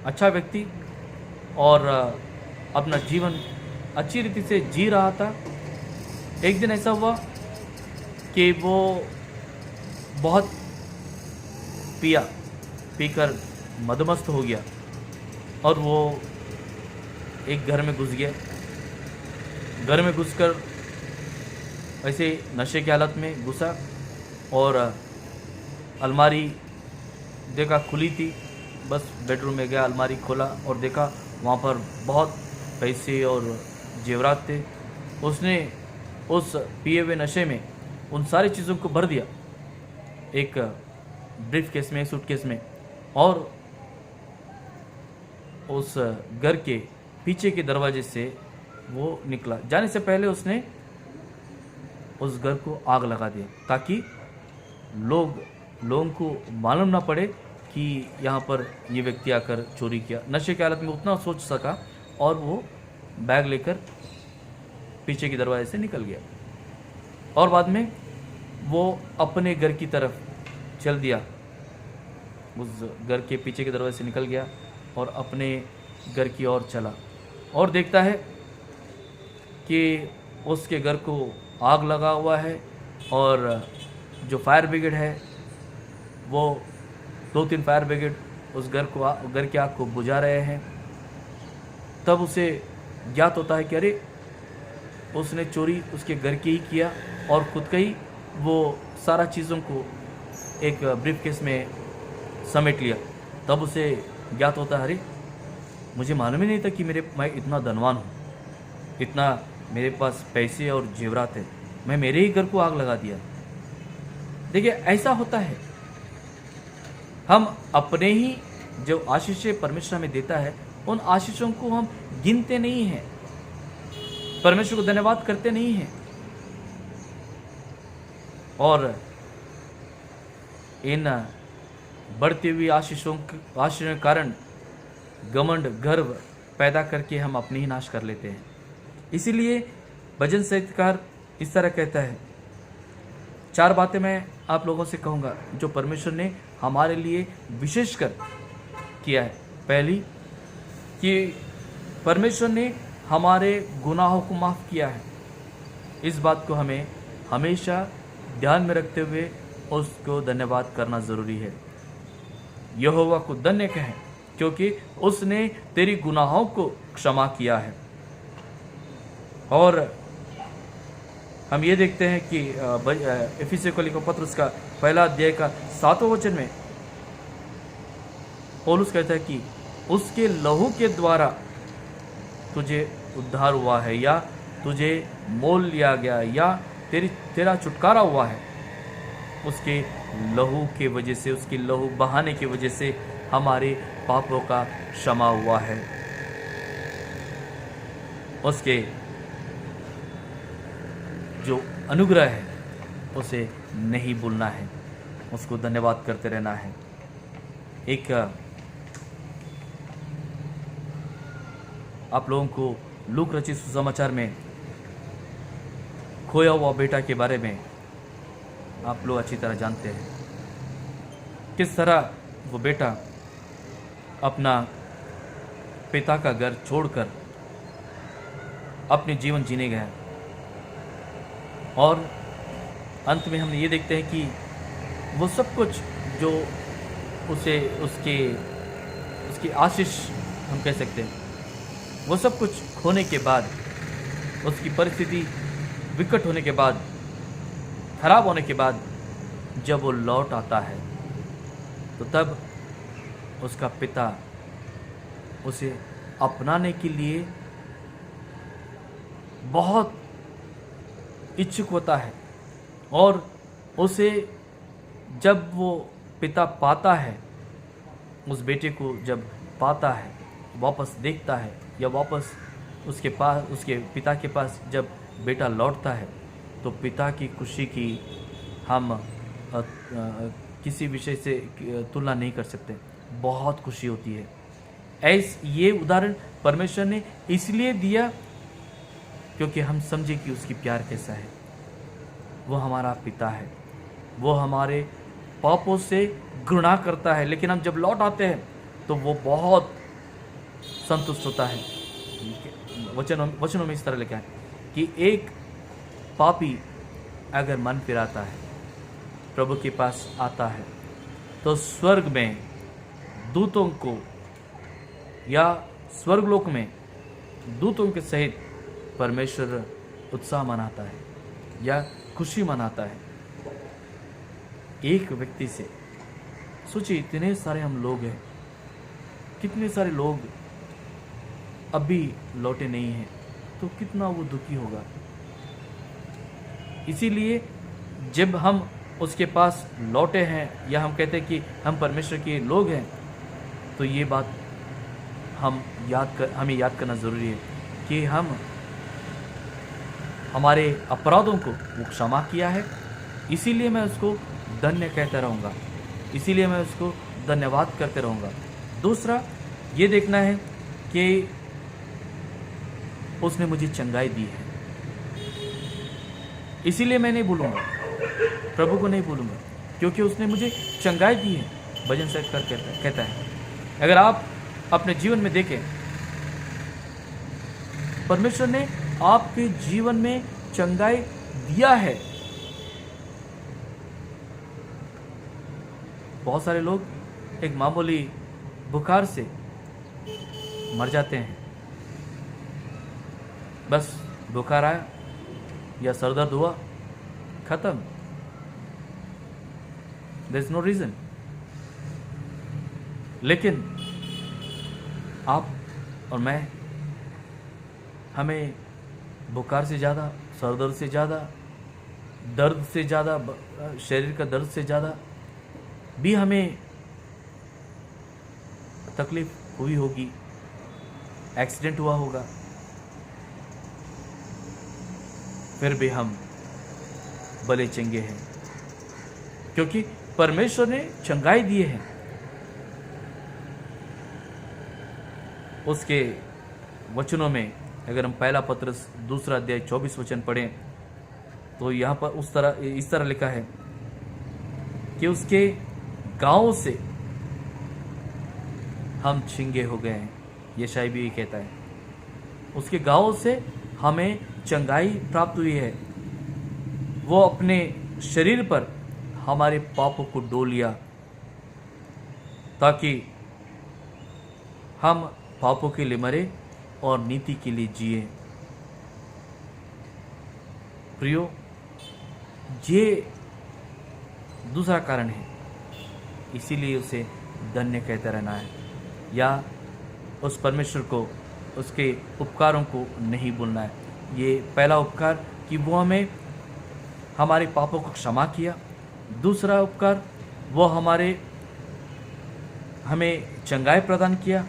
अच्छा व्यक्ति और अपना जीवन अच्छी रीति से जी रहा था। एक दिन ऐसा हुआ कि वो बहुत पीकर मदमस्त हो गया और वो एक घर में घुस गया। घर में घुसकर ऐसे नशे की हालत में घुसा और अलमारी देखा खुली थी। बस बेडरूम में गया, अलमारी खोला और देखा वहाँ पर बहुत पैसे और जेवरात थे। उसने उस पिए हुए नशे में उन सारी चीज़ों को भर दिया एक ब्रीफ केस में, सूटकेस में, और उस घर के पीछे के दरवाजे से वो निकला। जाने से पहले उसने उस घर को आग लगा दिया ताकि लोगों को मालूम ना पड़े कि यहाँ पर ये व्यक्ति आकर चोरी किया। नशे की हालत में उतना सोच सका और वो बैग लेकर पीछे के दरवाजे से निकल गया और बाद में वो अपने घर की तरफ चल दिया। उस घर के पीछे के दरवाजे से निकल गया और अपने घर की ओर चला और देखता है कि उसके घर को आग लगा हुआ है और जो फायर ब्रिगेड है वो 2-3 फायर ब्रिगेड उस घर की आग को बुझा रहे हैं। तब उसे ज्ञात होता है कि अरे उसने चोरी उसके घर की ही किया और खुद का ही वो सारा चीज़ों को एक ब्रीफकेस में समेट लिया। तब उसे ज्ञात होता है अरे मुझे मालूम ही नहीं था कि मैं इतना धनवान हूँ, इतना मेरे पास पैसे और जेवरात है, मैं मेरे ही घर को आग लगा दिया। देखिए ऐसा होता है, हम अपने ही जो आशीषें परमेश्वर हमें देता है उन आशीषों को हम गिनते नहीं हैं, परमेश्वर को धन्यवाद करते नहीं हैं और इन बढ़ती हुई आशीषों के कारण घमंड, गर्व पैदा करके हम अपनी ही नाश कर लेते हैं। इसीलिए भजन साहित्यकार इस तरह कहता है, 4 बातें मैं आप लोगों से कहूँगा जो परमेश्वर ने हमारे लिए विशेषकर किया है। पहली कि परमेश्वर ने हमारे गुनाहों को माफ़ किया है। इस बात को हमें हमेशा ध्यान में रखते हुए उसको धन्यवाद करना ज़रूरी है। यहोवा को धन्य कहें क्योंकि उसने तेरी गुनाहों को क्षमा किया है। और हम ये देखते हैं कि इफिसियों को लिखा पत्र उसका 1 अध्याय का 7वां वचन में पौलुस कहता है कि उसके लहू के द्वारा तुझे उद्धार हुआ है या तुझे मोल लिया गया या तेरा छुटकारा हुआ है। उसके लहू के वजह से, उसकी लहू बहाने की वजह से हमारे पापों का क्षमा हुआ है। उसके जो अनुग्रह है उसे नहीं भूलना है, उसको धन्यवाद करते रहना है। एक आप लोगों को लूक रचित सुसमाचार में खोया हुआ बेटा के बारे में आप लोग अच्छी तरह जानते हैं, किस तरह वो बेटा अपना पिता का घर छोड़कर अपने जीवन जीने गया और अंत में हम ये देखते हैं कि वो सब कुछ जो उसे उसकी आशीष हम कह सकते हैं, वो सब कुछ खोने के बाद, उसकी परिस्थिति विकट होने के बाद, खराब होने के बाद जब वो लौट आता है तो तब उसका पिता उसे अपनाने के लिए बहुत इच्छुक होता है और उसे जब वो पिता पाता है, उस बेटे को जब पाता है, वापस देखता है या वापस उसके पास, उसके पिता के पास जब बेटा लौटता है, तो पिता की खुशी की हम किसी विषय से तुलना नहीं कर सकते। बहुत खुशी होती है। ये उदाहरण परमेश्वर ने इसलिए दिया क्योंकि हम समझे कि उसकी प्यार कैसा है। वो हमारा पिता है, वो हमारे पापों से घृणा करता है, लेकिन हम जब लौट आते हैं तो वो बहुत संतुष्ट होता है। वचनों में इस तरह लिखा है कि एक पापी अगर मन फिराता है, प्रभु के पास आता है, तो स्वर्ग में दूतों को या स्वर्गलोक में दूतों के सहित परमेश्वर उत्साह मनाता है या खुशी मनाता है। एक व्यक्ति से सोचिए, इतने सारे हम लोग हैं, कितने सारे लोग अभी लौटे नहीं हैं, तो कितना वो दुखी होगा। इसीलिए जब हम उसके पास लौटे हैं या हम कहते हैं कि हम परमेश्वर के लोग हैं, तो ये बात हमें याद करना ज़रूरी है कि हमारे अपराधों को वो क्षमा किया है। इसीलिए मैं उसको धन्य कहता रहूँगा, इसीलिए मैं उसको धन्यवाद करते रहूँगा। दूसरा ये देखना है कि उसने मुझे चंगाई दी है, इसीलिए मैं नहीं भूलूंगा, प्रभु को नहीं भूलूंगा, क्योंकि उसने मुझे चंगाई दी है। भजन संगीतकार कहता है, अगर आप अपने जीवन में देखें, परमेश्वर ने आपके जीवन में चंगाई दिया है। बहुत सारे लोग एक मामूली बुखार से मर जाते हैं। बस बुखार आया या सर दर्द हुआ, खत्म, देयर इज नो रीजन। लेकिन आप और मैं, हमें बुखार से ज़्यादा, सर दर्द से ज़्यादा, दर्द से ज़्यादा, शरीर का दर्द से ज़्यादा भी हमें तकलीफ हुई होगी, एक्सीडेंट हुआ होगा, फिर भी हम भले चंगे हैं, क्योंकि परमेश्वर ने चंगाई दिए हैं। उसके वचनों में अगर हम पहला पत्रस 2 अध्याय 24 वचन पढ़ें, तो यहाँ पर इस तरह लिखा है कि उसके गांव से हम छिंगे हो गए हैं। यशायाह भी कहता है, उसके गांव से हमें चंगाई प्राप्त हुई है। वो अपने शरीर पर हमारे पापों को डो लिया, ताकि हम पापों के लिए मरे और नीति के लिए जिए। प्रियो, ये दूसरा कारण है, इसीलिए उसे धन्य कहते रहना है, या उस परमेश्वर को, उसके उपकारों को नहीं भूलना है। ये पहला उपकार कि वो हमारे पापों को क्षमा किया। दूसरा उपकार, वो हमें चंगाई प्रदान किया।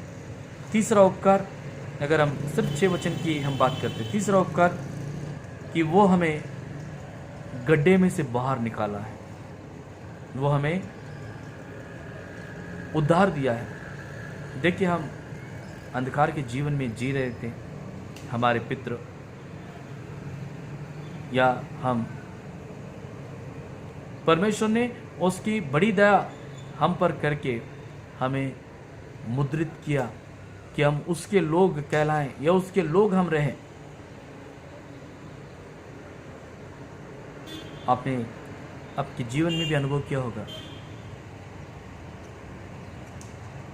तीसरा उपकार, अगर हम सिर्फ 6 वचन की हम बात करते हैं, तीसरा उपकार कि वो हमें गड्ढे में से बाहर निकाला है, वो हमें उद्धार दिया है। देखिए, हम अंधकार के जीवन में जी रहे थे, हमारे पितृ या हम, परमेश्वर ने उसकी बड़ी दया हम पर करके हमें मुद्रित किया कि हम उसके लोग कहलाएं या उसके लोग हम रहें। आपने आपके जीवन में भी अनुभव किया होगा,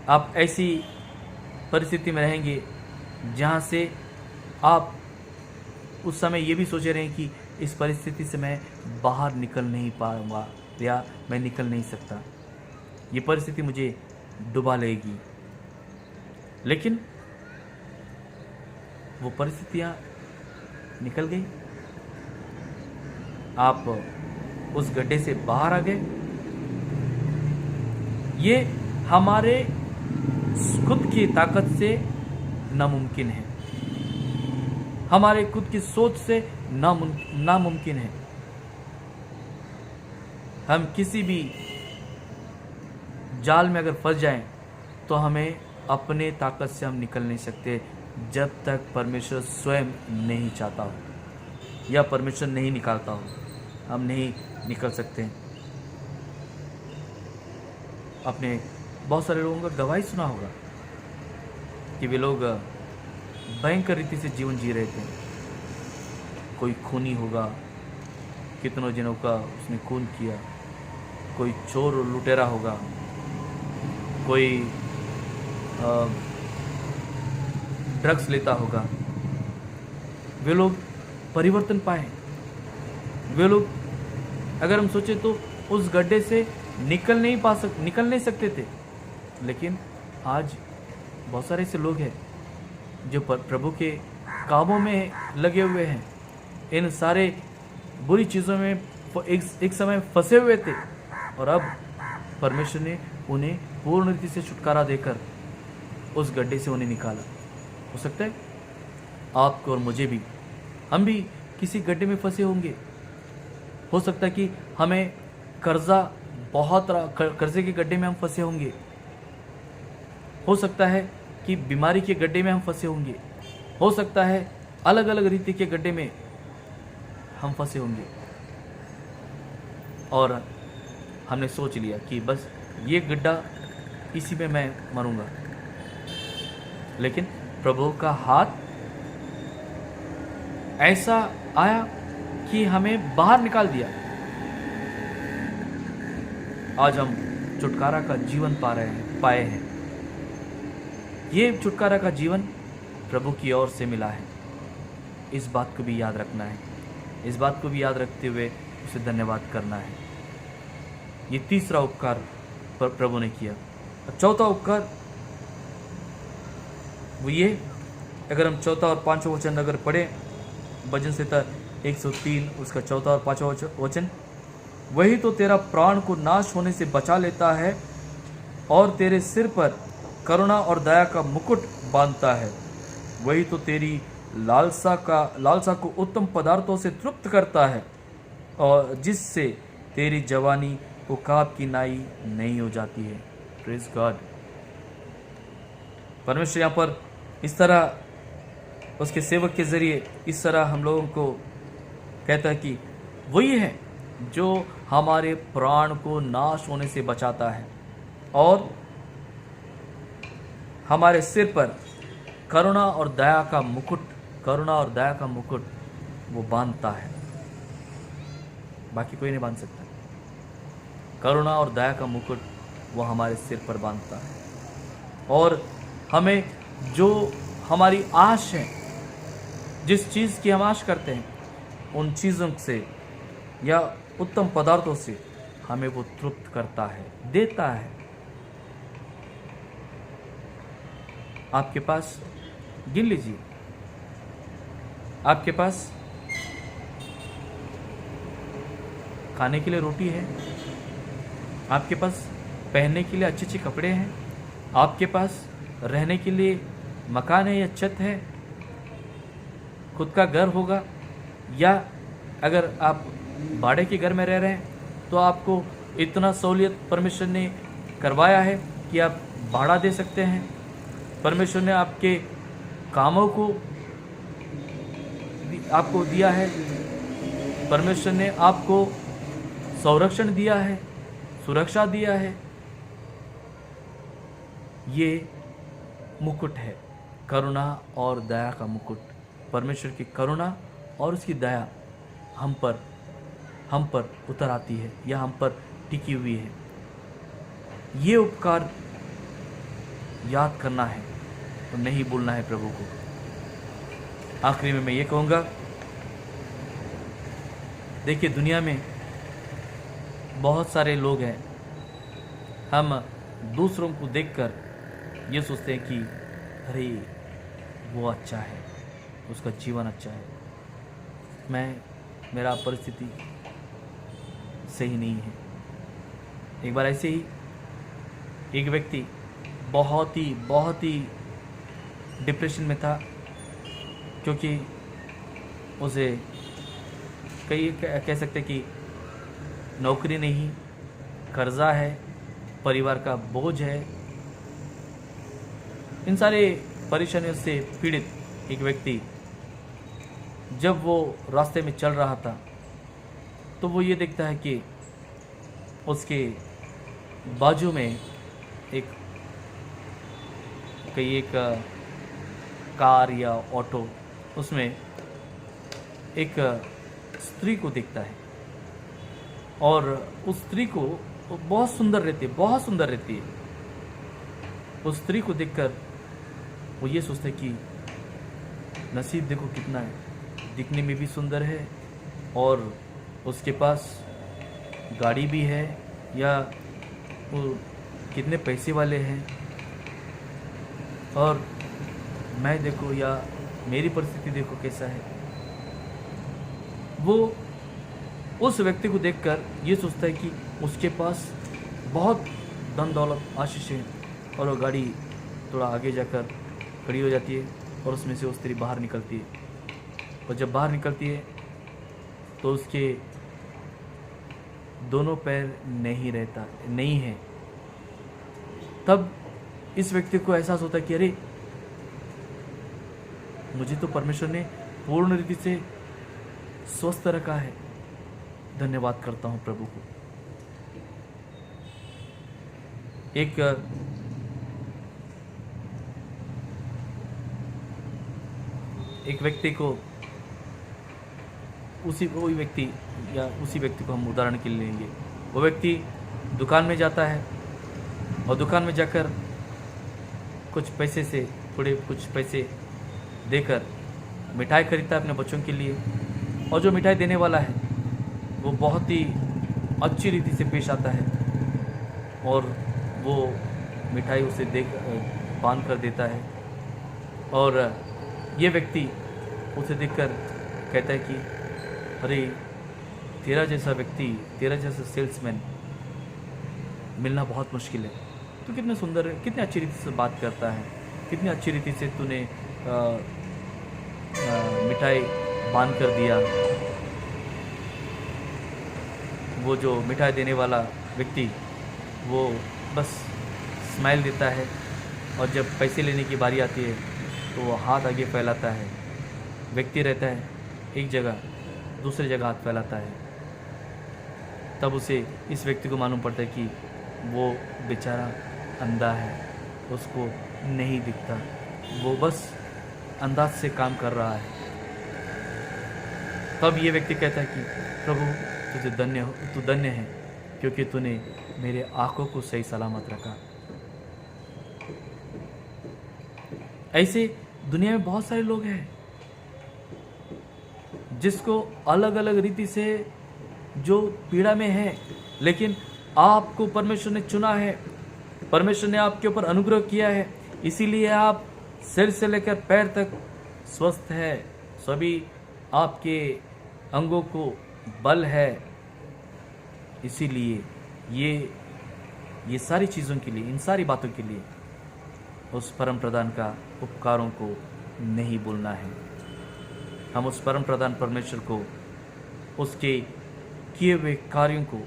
आप ऐसी परिस्थिति में रहेंगे जहाँ से आप उस समय ये भी सोचे रहे कि इस परिस्थिति से मैं बाहर निकल नहीं पाऊंगा या मैं निकल नहीं सकता, ये परिस्थिति मुझे डुबा लेगी। लेकिन वो परिस्थितियाँ निकल गई, आप उस गड्ढे से बाहर आ गए। ये हमारे खुद की ताकत से नामुमकिन है, हमारे खुद की सोच से नामुमकिन है। हम किसी भी जाल में अगर फंस जाएं तो हमें अपने ताकत से हम निकल नहीं सकते जब तक परमेश्वर स्वयं नहीं चाहता हो या परमेश्वर नहीं निकालता हो, हम नहीं निकल सकते। आपने बहुत सारे लोगों का गवाही सुना होगा कि वे लोग भयंकर रीति से जीवन जी रहे थे। कोई खूनी होगा, कितनों जनों का उसने खून किया, कोई चोर और लुटेरा होगा, कोई ड्रग्स लेता होगा। वे लोग परिवर्तन पाए। वे लोग अगर हम सोचे तो उस गड्ढे से निकल नहीं सकते थे, लेकिन आज बहुत सारे ऐसे लोग हैं जो प्रभु के कामों में लगे हुए हैं। इन सारे बुरी चीज़ों में एक समय फंसे हुए थे और अब परमेश्वर ने उन्हें पूर्ण रीति से छुटकारा देकर उस गड्ढे से उन्हें निकाला। हो सकता है आपको और मुझे भी, हम भी किसी गड्ढे में फंसे होंगे। हो सकता है कि हमें कर्जे के गड्ढे में हम फंसे होंगे। हो सकता है कि बीमारी के गड्ढे में हम फंसे होंगे। हो सकता है अलग अलग रीति के गड्ढे में हम फंसे होंगे और हमने सोच लिया कि बस ये गड्ढा, इसी में मैं मरूंगा। लेकिन प्रभु का हाथ ऐसा आया कि हमें बाहर निकाल दिया। आज हम छुटकारा का जीवन पाए हैं। ये छुटकारा का जीवन प्रभु की ओर से मिला है। इस बात को भी याद रखना है। इस बात को भी याद रखते हुए उसे धन्यवाद करना है। ये तीसरा उपकार प्रभु ने किया। चौथा उपकार वो ये, अगर हम चौथा और पांचवा वचन अगर पढ़ें, भजन संहिता 103 उसका चौथा और पांचवा वचन, वही तो तेरा प्राण को नाश होने से बचा लेता है और तेरे सिर पर करुणा और दया का मुकुट बांधता है। वही तो तेरी लालसा को उत्तम पदार्थों से तृप्त करता है और जिससे तेरी जवानी उकाब की नाई नहीं हो जाती है। Praise God. परमेश्वर यहाँ पर इस तरह उसके सेवक के जरिए इस तरह हम लोगों को कहता है कि वही है जो हमारे प्राण को नाश होने से बचाता है और हमारे सिर पर करुणा और दया का मुकुट वो बांधता है। बाकी कोई नहीं बांध सकता। करुणा और दया का मुकुट वो हमारे सिर पर बांधता है और हमें जो हमारी आश है, जिस चीज़ की हम आश करते हैं, उन चीज़ों से या उत्तम पदार्थों से हमें वो तृप्त करता है, देता है। आपके पास, गिन लीजिए, आपके पास खाने के लिए रोटी है, आपके पास पहनने के लिए अच्छे अच्छे कपड़े हैं, आपके पास रहने के लिए मकान है या छत है, खुद का घर होगा, या अगर आप भाड़े के घर में रह रहे हैं तो आपको इतना सहूलियत परमेश्वर ने करवाया है कि आप भाड़ा दे सकते हैं। परमेश्वर ने आपके कामों को आपको दिया है। परमेश्वर ने आपको संरक्षण दिया है, सुरक्षा दिया है। ये मुकुट है, करुणा और दया का मुकुट। परमेश्वर की करुणा और उसकी दया हम पर उतर आती है या हम पर टिकी हुई है। ये उपकार याद करना है तो नहीं भूलना है प्रभु को। आखिरी में मैं ये कहूँगा, देखिए दुनिया में बहुत सारे लोग हैं, हम दूसरों को देखकर ये सोचते हैं कि अरे वो अच्छा है, उसका जीवन अच्छा है, मेरा परिस्थिति सही नहीं है। एक बार ऐसे ही एक व्यक्ति बहुत ही डिप्रेशन में था, क्योंकि उसे कह सकते कि नौकरी नहीं, कर्जा है, परिवार का बोझ है। इन सारे परेशानियों से पीड़ित एक व्यक्ति जब वो रास्ते में चल रहा था तो वो ये देखता है कि उसके बाजू में एक कार या ऑटो, उसमें एक स्त्री को देखता है और उस स्त्री को बहुत सुंदर रहती है। उस स्त्री को देखकर वो ये सोचता है कि नसीब देखो कितना है, दिखने में भी सुंदर है और उसके पास गाड़ी भी है, या वो कितने पैसे वाले हैं, और मैं देखो या मेरी परिस्थिति देखो कैसा है। वो उस व्यक्ति को देखकर ये सोचता है कि उसके पास बहुत धन दौलत आशीष है, और वो गाड़ी थोड़ा आगे जाकर खड़ी हो जाती है और उसमें से वो स्त्री बाहर निकलती है। और जब बाहर निकलती है तो उसके दोनों पैर नहीं है। तब इस व्यक्ति को एहसास होता है कि अरे, मुझे तो परमेश्वर ने पूर्ण रीति से स्वस्थ रखा है, धन्यवाद करता हूं प्रभु को। एक व्यक्ति को उसी व्यक्ति को हम उदाहरण के लिए लेंगे। वो व्यक्ति दुकान में जाता है और दुकान में जाकर कुछ पैसे देकर मिठाई खरीदता है अपने बच्चों के लिए, और जो मिठाई देने वाला है वो बहुत ही अच्छी रीति से पेश आता है और वो मिठाई उसे बांध कर देता है। और ये व्यक्ति उसे देखकर कहता है कि अरे, तेरा जैसा सेल्समैन मिलना बहुत मुश्किल है। तो कितने सुंदर, कितने अच्छी रीति से बात करता है, कितनी अच्छी रीति से तूने मिठाई बांध कर दिया। वो जो मिठाई देने वाला व्यक्ति वो बस स्माइल देता है, और जब पैसे लेने की बारी आती है तो वो हाथ आगे फैलाता है। व्यक्ति रहता है एक जगह, दूसरी जगह हाथ फैलाता है। तब उसे इस व्यक्ति को मालूम पड़ता है कि वो बेचारा अंधा है, उसको नहीं दिखता, वो बस अंदाज से काम कर रहा है। तब ये व्यक्ति कहता है कि प्रभु तू धन्य है, क्योंकि तूने मेरे आंखों को सही सलामत रखा। ऐसे दुनिया में बहुत सारे लोग हैं जिसको अलग अलग रीति से जो पीड़ा में है, लेकिन आपको परमेश्वर ने चुना है, परमेश्वर ने आपके ऊपर अनुग्रह किया है, इसीलिए आप सिर से लेकर पैर तक स्वस्थ है। सभी आपके अंगों को बल है। इसीलिए ये सारी चीज़ों के लिए, इन सारी बातों के लिए उस परम प्रधान का उपकारों को नहीं भूलना है। हम उस परम प्रधान परमेश्वर को, उसके किए हुए कार्यों को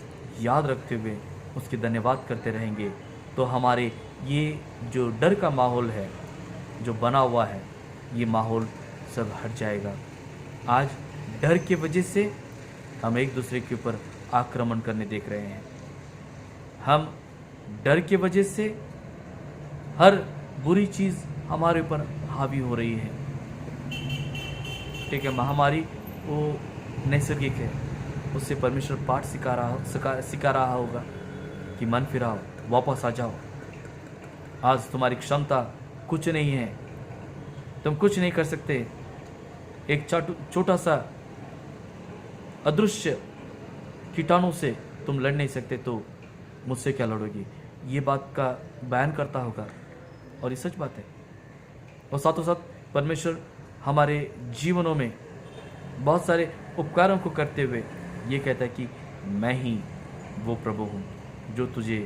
याद रखते हुए उसकी धन्यवाद करते रहेंगे, तो हमारे ये जो डर का माहौल है जो बना हुआ है, ये माहौल सब हट जाएगा। आज डर की वजह से हम एक दूसरे के ऊपर आक्रमण करने देख रहे हैं। हम डर की वजह से हर बुरी चीज़ हमारे ऊपर हावी हो रही है। ठीक है, महामारी वो नैसर्गिक है, उससे परमेश्वर पाठ सिखा रहा होगा कि मन फिराओ, वापस आ जाओ। आज तुम्हारी क्षमता कुछ नहीं है, तुम कुछ नहीं कर सकते। एक छोटा सा अदृश्य कीटाणु से तुम लड़ नहीं सकते, तो मुझसे क्या लड़ोगी। ये बात का बयान करता होगा, और ये सच बात है। और साथों साथ परमेश्वर हमारे जीवनों में बहुत सारे उपकारों को करते हुए ये कहता है कि मैं ही वो प्रभु हूँ जो तुझे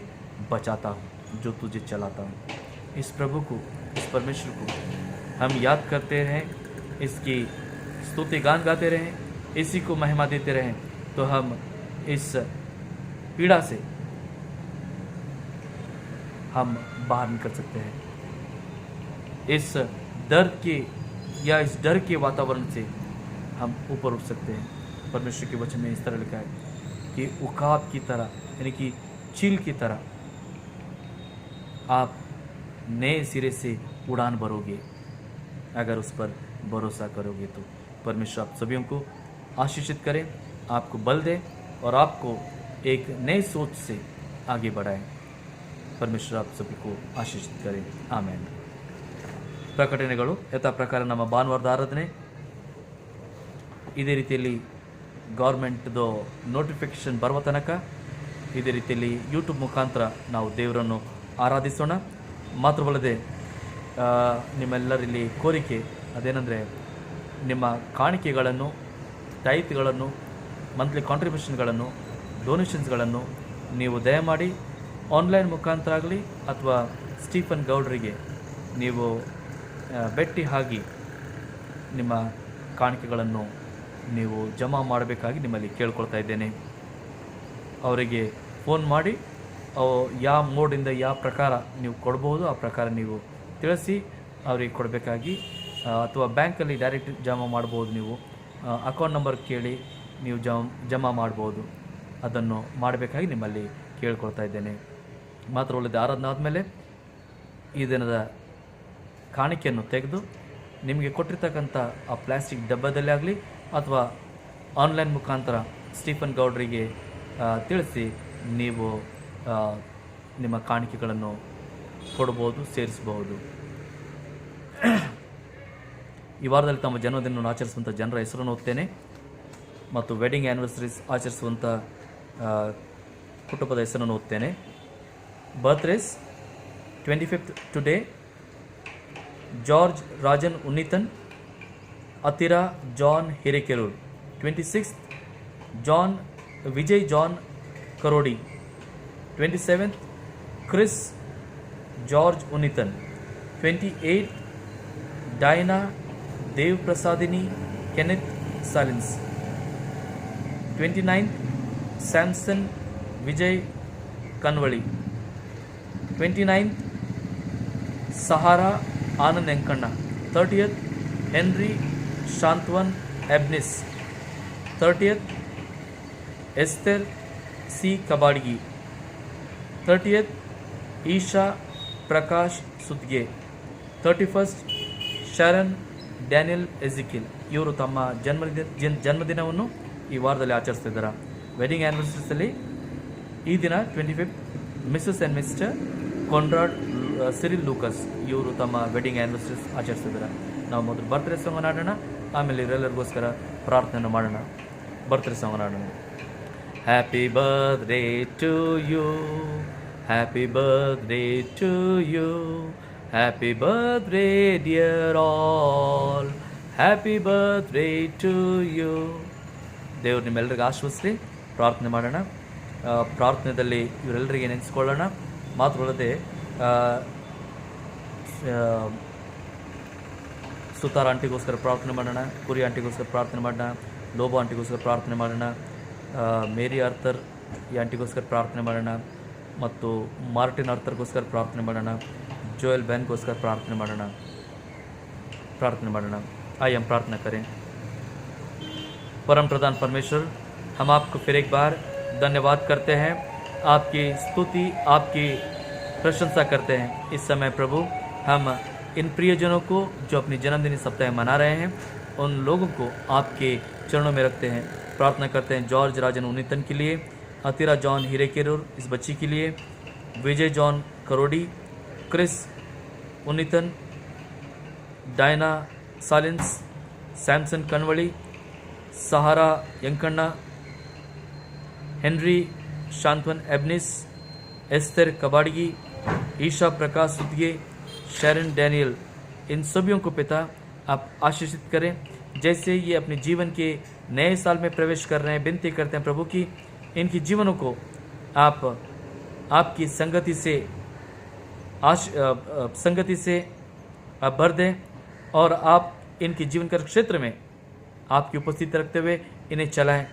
बचाता हूँ, जो तुझे चलाता हूँ। इस प्रभु को, इस परमेश्वर को हम याद करते रहें, इसकी स्तुति गान गाते रहें, इसी को महिमा देते रहें, तो हम इस पीड़ा से हम बाहर निकल सकते हैं। इस दर्द के या इस डर के वातावरण से हम ऊपर उठ सकते हैं। परमेश्वर के वचन में इस तरह लिखा है कि उकाब की तरह, यानी कि चील की तरह आप नए सिरे से उड़ान भरोगे अगर उस पर भरोसा करोगे तो। परमेश्वर आप सभी को आशीषित करें, आपको बल दे और आपको एक नई सोच से आगे बढ़ाए। परमेश्वर आप सभी को आशीषित करें। ಆಮೇನ್। ಪ್ರಕಟಣೆಗಳು ಯಥಾ ಪ್ರಕಾರ ನಮ್ಮ ಭಾನುವಾರದ ಆರಾಧನೆ ಇದೇ ರೀತಿಯಲ್ಲಿ ಗೌರ್ಮೆಂಟ್ದು ನೋಟಿಫಿಕೇಶನ್ ಬರುವ ತನಕ ಇದೇ ರೀತಿಯಲ್ಲಿ ಯೂಟ್ಯೂಬ್ ಮುಖಾಂತರ ನಾವು ದೇವರನ್ನು ಆರಾಧಿಸೋಣ। ಮಾತ್ರವಲ್ಲದೆ ನಿಮ್ಮೆಲ್ಲರಲ್ಲಿ ಕೋರಿಕೆ ಅದೇನೆಂದರೆ ನಿಮ್ಮ ಕಾಣಿಕೆಗಳನ್ನು, ಟೈತ್ಗಳನ್ನು, ಮಂತ್ಲಿ ಕಾಂಟ್ರಿಬ್ಯೂಷನ್ಗಳನ್ನು, ಡೊನೇಷನ್ಸ್ಗಳನ್ನು ನೀವು ದಯಮಾಡಿ ಆನ್ಲೈನ್ ಮುಖಾಂತರ ಆಗಲಿ ಅಥವಾ ಸ್ಟೀಫನ್ ಗೌಡ್ರಿಗೆ ನೀವು ಭೇಟಿ ಆಗಿ ನಿಮ್ಮ ಕಾಣಿಕೆಗಳನ್ನು ನೀವು ಜಮಾ ಮಾಡಬೇಕಾಗಿ ನಿಮ್ಮಲ್ಲಿ ಕೇಳ್ಕೊಳ್ತಾ ಇದ್ದೇನೆ। ಅವರಿಗೆ ಫೋನ್ ಮಾಡಿ ಯಾವ ಮೋಡಿಂದ ಯಾವ ಪ್ರಕಾರ ನೀವು ಕೊಡ್ಬೋದು ಆ ಪ್ರಕಾರ ನೀವು ತಿಳಿಸಿ ಅವರಿಗೆ ಕೊಡಬೇಕಾಗಿ, ಅಥವಾ ಬ್ಯಾಂಕಲ್ಲಿ ಡೈರೆಕ್ಟ್ ಜಮಾ ಮಾಡ್ಬೋದು, ನೀವು ಅಕೌಂಟ್ ನಂಬರ್ ಕೇಳಿ ನೀವು ಜಮಾ ಮಾಡ್ಬೋದು, ಅದನ್ನು ಮಾಡಬೇಕಾಗಿ ನಿಮ್ಮಲ್ಲಿ ಕೇಳ್ಕೊಳ್ತಾ ಇದ್ದೇನೆ। ಮಾತ್ರವಲ್ಲದೆ ಆರಾಧನೆ ಆದಮೇಲೆ ಈ ದಿನದ ಕಾಣಿಕೆಯನ್ನು ತೆಗೆದು ನಿಮಗೆ ಕೊಟ್ಟಿರ್ತಕ್ಕಂಥ ಆ ಪ್ಲಾಸ್ಟಿಕ್ ಡಬ್ಬದಲ್ಲಿ ಆಗಲಿ ಅಥವಾ ಆನ್ಲೈನ್ ಮುಖಾಂತರ ಸ್ಟೀಫನ್ ಗೌಡ್ರಿಗೆ ತಿಳಿಸಿ ನೀವು ನಿಮ್ಮ ಕಾಣಿಕೆಗಳನ್ನು ಕೊಡ್ಬೋದು, ಸೇರಿಸಬಹುದು। ಈ ವಾರದಲ್ಲಿ ತಮ್ಮ ಜನ್ಮದಿನವನ್ನು ಆಚರಿಸುವಂಥ ಜನರ ಹೆಸರನ್ನು ಓದ್ತೇನೆ ಮತ್ತು ವೆಡ್ಡಿಂಗ್ ಆ್ಯನಿವರ್ಸರೀಸ್ ಆಚರಿಸುವಂಥ ಕುಟುಂಬದ ಹೆಸರನ್ನು ಓದ್ತೇನೆ। Birthdays 25th today George Rajan Unnithan, Athira John Hirekerur. 26th John Vijay John Karodi. 27th Chris George Unnithan. 28th Dinah Dev Prasadini Kenneth Salins. 29th Samson Vijay Kanavali. 29th Sahara Anand Yenkanna. 30th Henry Santhwan Ebnis. 30th Esther C Kabadgi. 30th Isha Prakash Sudge. 31st Sharan Daniel Ezekiel. ಇವರು ತಮ್ಮ ಜನ್ಮದಿನವನ್ನು ಈ ವಾರದಲ್ಲಿ ಆಚರಿಸ್ತಿದ್ದಾರೆ। ವೆಡ್ಡಿಂಗ್ ಆ್ಯನಿವರ್ಸರೀಸಲ್ಲಿ ಈ ದಿನ 25th Mrs and mister Conrad Cyril Lucas, ಇವರು ತಮ್ಮ wedding ಆ್ಯನಿವರ್ಸರೀಸ್ ಆಚರಿಸ್ತಿದ್ದಾರೆ। ನಾವು ಮೊದಲು ಬರ್ತ್ಡೇ ಸಾಂಗ್ ಆಡೋಣ, ಆಮೇಲೆ ಇವರೆಲ್ಲರಿಗೋಸ್ಕರ ಪ್ರಾರ್ಥನೆ ಮಾಡೋಣ। ಬರ್ತ್ಡೇ ಸಾಂಗ್ ಆಡೋಣ। Happy birthday to you, happy birthday to you, happy birthday dear all, happy birthday to you. ದೇವರು ನಿಮ್ಮೆಲ್ಲರಿಗೂ ಆಶ್ವಸ್ಲಿ। ಪ್ರಾರ್ಥನೆ ಮಾಡೋಣ। ಪ್ರಾರ್ಥನೆಯಲ್ಲಿ ಇವರೆಲ್ಲರಿಗೆ ನೆನೆಸ್ಕೊಳ್ಳೋಣ। ಮಾತ್ರವಲ್ಲದೆ ಸುತಾರ ಆಂಟಿಗೋಸ್ಕರ ಪ್ರಾರ್ಥನೆ ಮಾಡೋಣ, ಕುರಿ ಆಂಟಿಗೋಸ್ಕರ ಪ್ರಾರ್ಥನೆ ಮಾಡೋಣ, ಲೋಬೋ ಆಂಟಿಗೋಸ್ಕರ ಪ್ರಾರ್ಥನೆ ಮಾಡೋಣ, ಮೇರಿ ಆರ್ಥರ್ ಈ ಆಂಟಿಗೋಸ್ಕರ ಪ್ರಾರ್ಥನೆ ಮಾಡೋಣ, ಮತ್ತು ಮಾರ್ಟಿನ್ ಆರ್ಥರ್ಗೋಸ್ಕರ ಪ್ರಾರ್ಥನೆ ಮಾಡೋಣ, ಜೋಯಲ್ ಬ್ಯಾನ್ಗೋಸ್ಕರ ಪ್ರಾರ್ಥನೆ ಮಾಡೋಣ। आइए हम प्रार्थना करें। परम प्रधान परमेश्वर, हम आपको फिर एक बार धन्यवाद करते हैं, आपकी स्तुति, आपकी प्रशंसा करते हैं। इस समय प्रभु हम इन प्रियजनों को जो अपनी जन्मदिन सप्ताह मना रहे हैं, उन लोगों को आपके चरणों में रखते हैं। प्रार्थना करते हैं जॉर्ज राजन उन्नीतन के लिए, अतिरा जॉन हिरेकेरूर इस बच्ची के लिए, विजय जॉन करोड़ी, क्रिस उन्नीतन, डायना सालिन्स, सैमसन कन्वली, सहारा यंकण्णा, हेनरी शांतवन एबनिस, एस्तर कबाड़गी, ईशा प्रकाश सुदगे, शैरन डैनियल, इन सभी को पिता आप आशीषित करें। जैसे ये अपने जीवन के नए साल में प्रवेश कर रहे हैं, विनती करते हैं प्रभु की इनकी जीवनों को आप आपकी संगति से आप भर दें और आप इनके जीवन के क्षेत्र में आपकी उपस्थिति रखते हुए इन्हें चलाएं।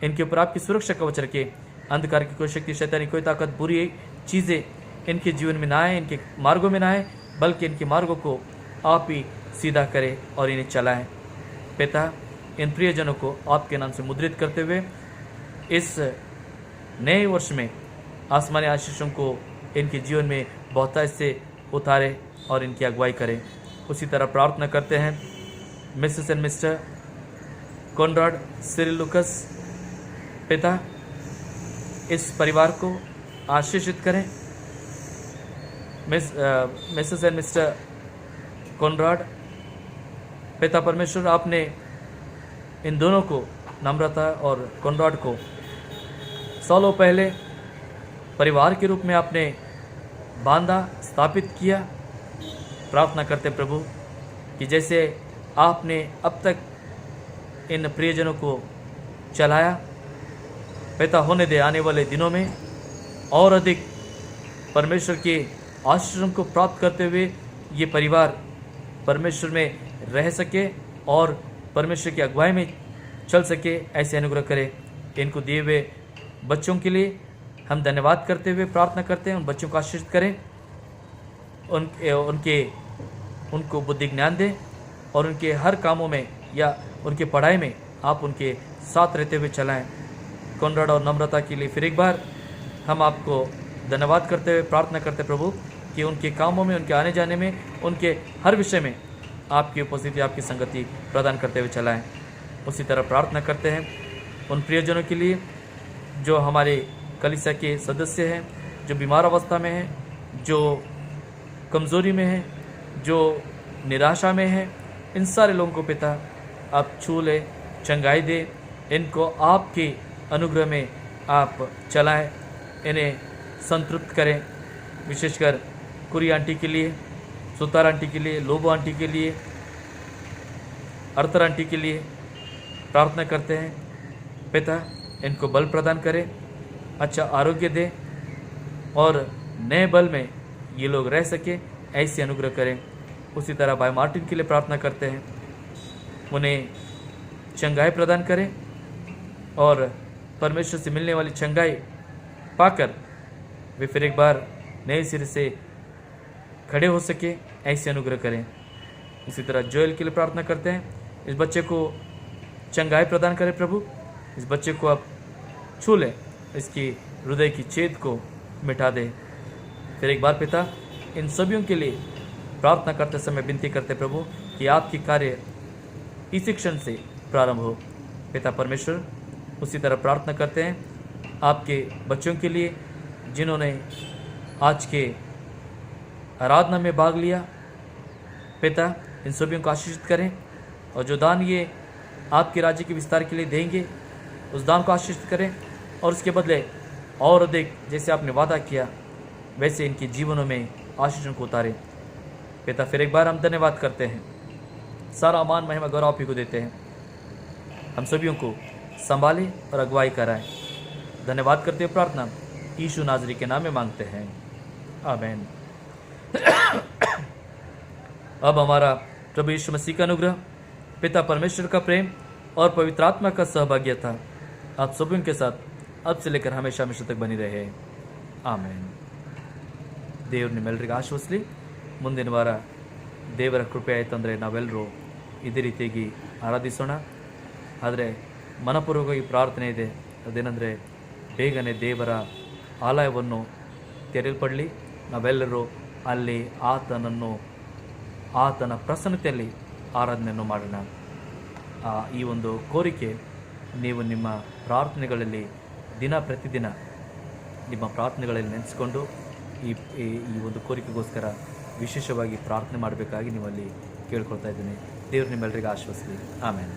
इनके ऊपर आपकी सुरक्षा कवच रखें। अंधकार की कोई शक्ति, शैतानी कोई ताकत, बुरी चीज़ें इनके जीवन में ना आए, इनके मार्गों में ना आए, बल्कि इनके मार्गों को आप ही सीधा करें और इन्हें चलाएं। पिता, इन प्रियजनों को आपके नाम से मुद्रित करते हुए इस नए वर्ष में आसमानी आशीषों को इनके जीवन में बहुतायत से उतारे और इनकी अगुवाई करें। उसी तरह प्रार्थना करते हैं Mrs and Mr Conrad Cyril Lucas. पिता, इस परिवार को आशीषित करें। मिसेस एंड मिस्टर कॉनराड, पिता परमेश्वर, आपने इन दोनों को, नम्रता और कॉनराड को, सालों पहले परिवार के रूप में आपने बांधा, स्थापित किया। प्रार्थना करते प्रभु कि जैसे आपने अब तक इन प्रियजनों को चलाया, पिता, होने दे आने वाले दिनों में और अधिक परमेश्वर के आशीषों को प्राप्त करते हुए ये परिवार परमेश्वर में रह सके और परमेश्वर की अगुवाई में चल सके, ऐसे अनुग्रह करें। इनको दिए हुए बच्चों के लिए हम धन्यवाद करते हुए प्रार्थना करते हैं, उन बच्चों को आशीषित करें, उनको बुद्धि ज्ञान दें और उनके हर कामों में या उनके पढ़ाई में आप उनके साथ रहते हुए चलाएं। कॉनराड और नम्रता के लिए फिर एक बार हम आपको धन्यवाद करते हुए प्रार्थना करते प्रभु कि उनके कामों में, उनके आने जाने में, उनके हर विषय में आपकी उपस्थिति, आपकी संगति प्रदान करते हुए चलाएं। उसी तरह प्रार्थना करते हैं उन प्रियजनों के लिए जो हमारे कलीसिया के सदस्य हैं, जो बीमार अवस्था में हैं, जो कमज़ोरी में हैं, जो निराशा में हैं। इन सारे लोगों को पिता आप छू ले, चंगाई दे, इनको आपके अनुग्रह में आप चलाएं, इन्हें संतृप्त करें। विशेषकर कुरी आंटी के लिए, सुतार आंटी के लिए, लोबो आंटी के लिए, अर्थर आंटी के लिए प्रार्थना करते हैं। पिता, इनको बल प्रदान करें, अच्छा आरोग्य दे और नए बल में ये लोग रह सके, ऐसे अनुग्रह करें। उसी तरह भाई मार्टिन के लिए प्रार्थना करते हैं, उन्हें चंगाई प्रदान करें और परमेश्वर से मिलने वाली चंगाई पाकर वे फिर एक बार नए सिरे से खड़े हो सके, ऐसे अनुग्रह करें। इसी तरह जोएल के लिए प्रार्थना करते हैं, इस बच्चे को चंगाई प्रदान करें प्रभु, इस बच्चे को आप छू लें, इसकी हृदय की छेद को मिटा दे। फिर एक बार पिता, इन सभी के लिए प्रार्थना करते समय विनती करते प्रभु कि आपकी कार्य इसी क्षण से प्रारंभ हो। पिता परमेश्वर, उसी तरह प्रार्थना करते हैं आपके बच्चों के लिए जिन्होंने आज के आराधना में भाग लिया। पिता, इन सभी को आशीषित करें और जो दान ये आपके राज्य के विस्तार के लिए देंगे, उस दान को आशीषित करें और उसके बदले और अधिक जैसे आपने वादा किया वैसे इनके जीवनों में आशीषों को उतारें। पिता, फिर एक बार हम धन्यवाद करते हैं, सारा मान महिमा गौरव आप ही को देते हैं। हम सभी को संभाले और अगुवाई कराएं। धन्यवाद करते हुए प्रार्थना यीशु नाजरी के नाम में मांगते हैं, आमीन। अब हमारा प्रभु यीशु मसीह का अनुग्रह, पिता परमेश्वर का प्रेम और पवित्र आत्मा का सहभागिता आप सभी के साथ अब से लेकर हमेशा हमेशा तक बनी रहे, ಆಮೇನ್. ದೇವ್ರು ನಿಮ್ಮೆಲ್ಲರಿಗೂ ಆಶೀರ್ವದಿಸಲಿ. ಮುಂದಿನ ವಾರ ದೇವರ ಕೃಪೆ ಆಯ್ತಂದರೆ ನಾವೆಲ್ಲರೂ ಇದೇ ರೀತಿಯಾಗಿ ಆರಾಧಿಸೋಣ. ಆದರೆ ಮನಪೂರ್ವಕವಾಗಿ ಪ್ರಾರ್ಥನೆ ಇದೆ, ಅದೇನೆಂದರೆ ಬೇಗನೆ ದೇವರ ಆಲಯವನ್ನು ತೆರೆಯಲ್ಪಡಲಿ, ನಾವೆಲ್ಲರೂ ಅಲ್ಲಿ ಆತನ ಪ್ರಸನ್ನತೆಯಲ್ಲಿ ಆರಾಧನೆಯನ್ನು ಮಾಡೋಣ. ಈ ಒಂದು ಕೋರಿಕೆ ನೀವು ನಿಮ್ಮ ಪ್ರಾರ್ಥನೆಗಳಲ್ಲಿ ಪ್ರತಿದಿನ ನಿಮ್ಮ ಪ್ರಾರ್ಥನೆಗಳಲ್ಲಿ ನೆನೆಸ್ಕೊಂಡು ಈ ಒಂದು ಕೋರಿಕೆಗೋಸ್ಕರ ವಿಶೇಷವಾಗಿ ಪ್ರಾರ್ಥನೆ ಮಾಡಬೇಕಾಗಿ ನಿಮ್ಮಲ್ಲಿ ಕೇಳ್ಕೊಳ್ತಾ ಇದ್ದೀನಿ. ದೇವರು ನಿಮ್ಮೆಲ್ಲರಿಗೂ ಆಶೀರ್ವದಿಸಲಿ. ಆಮೇಲೆ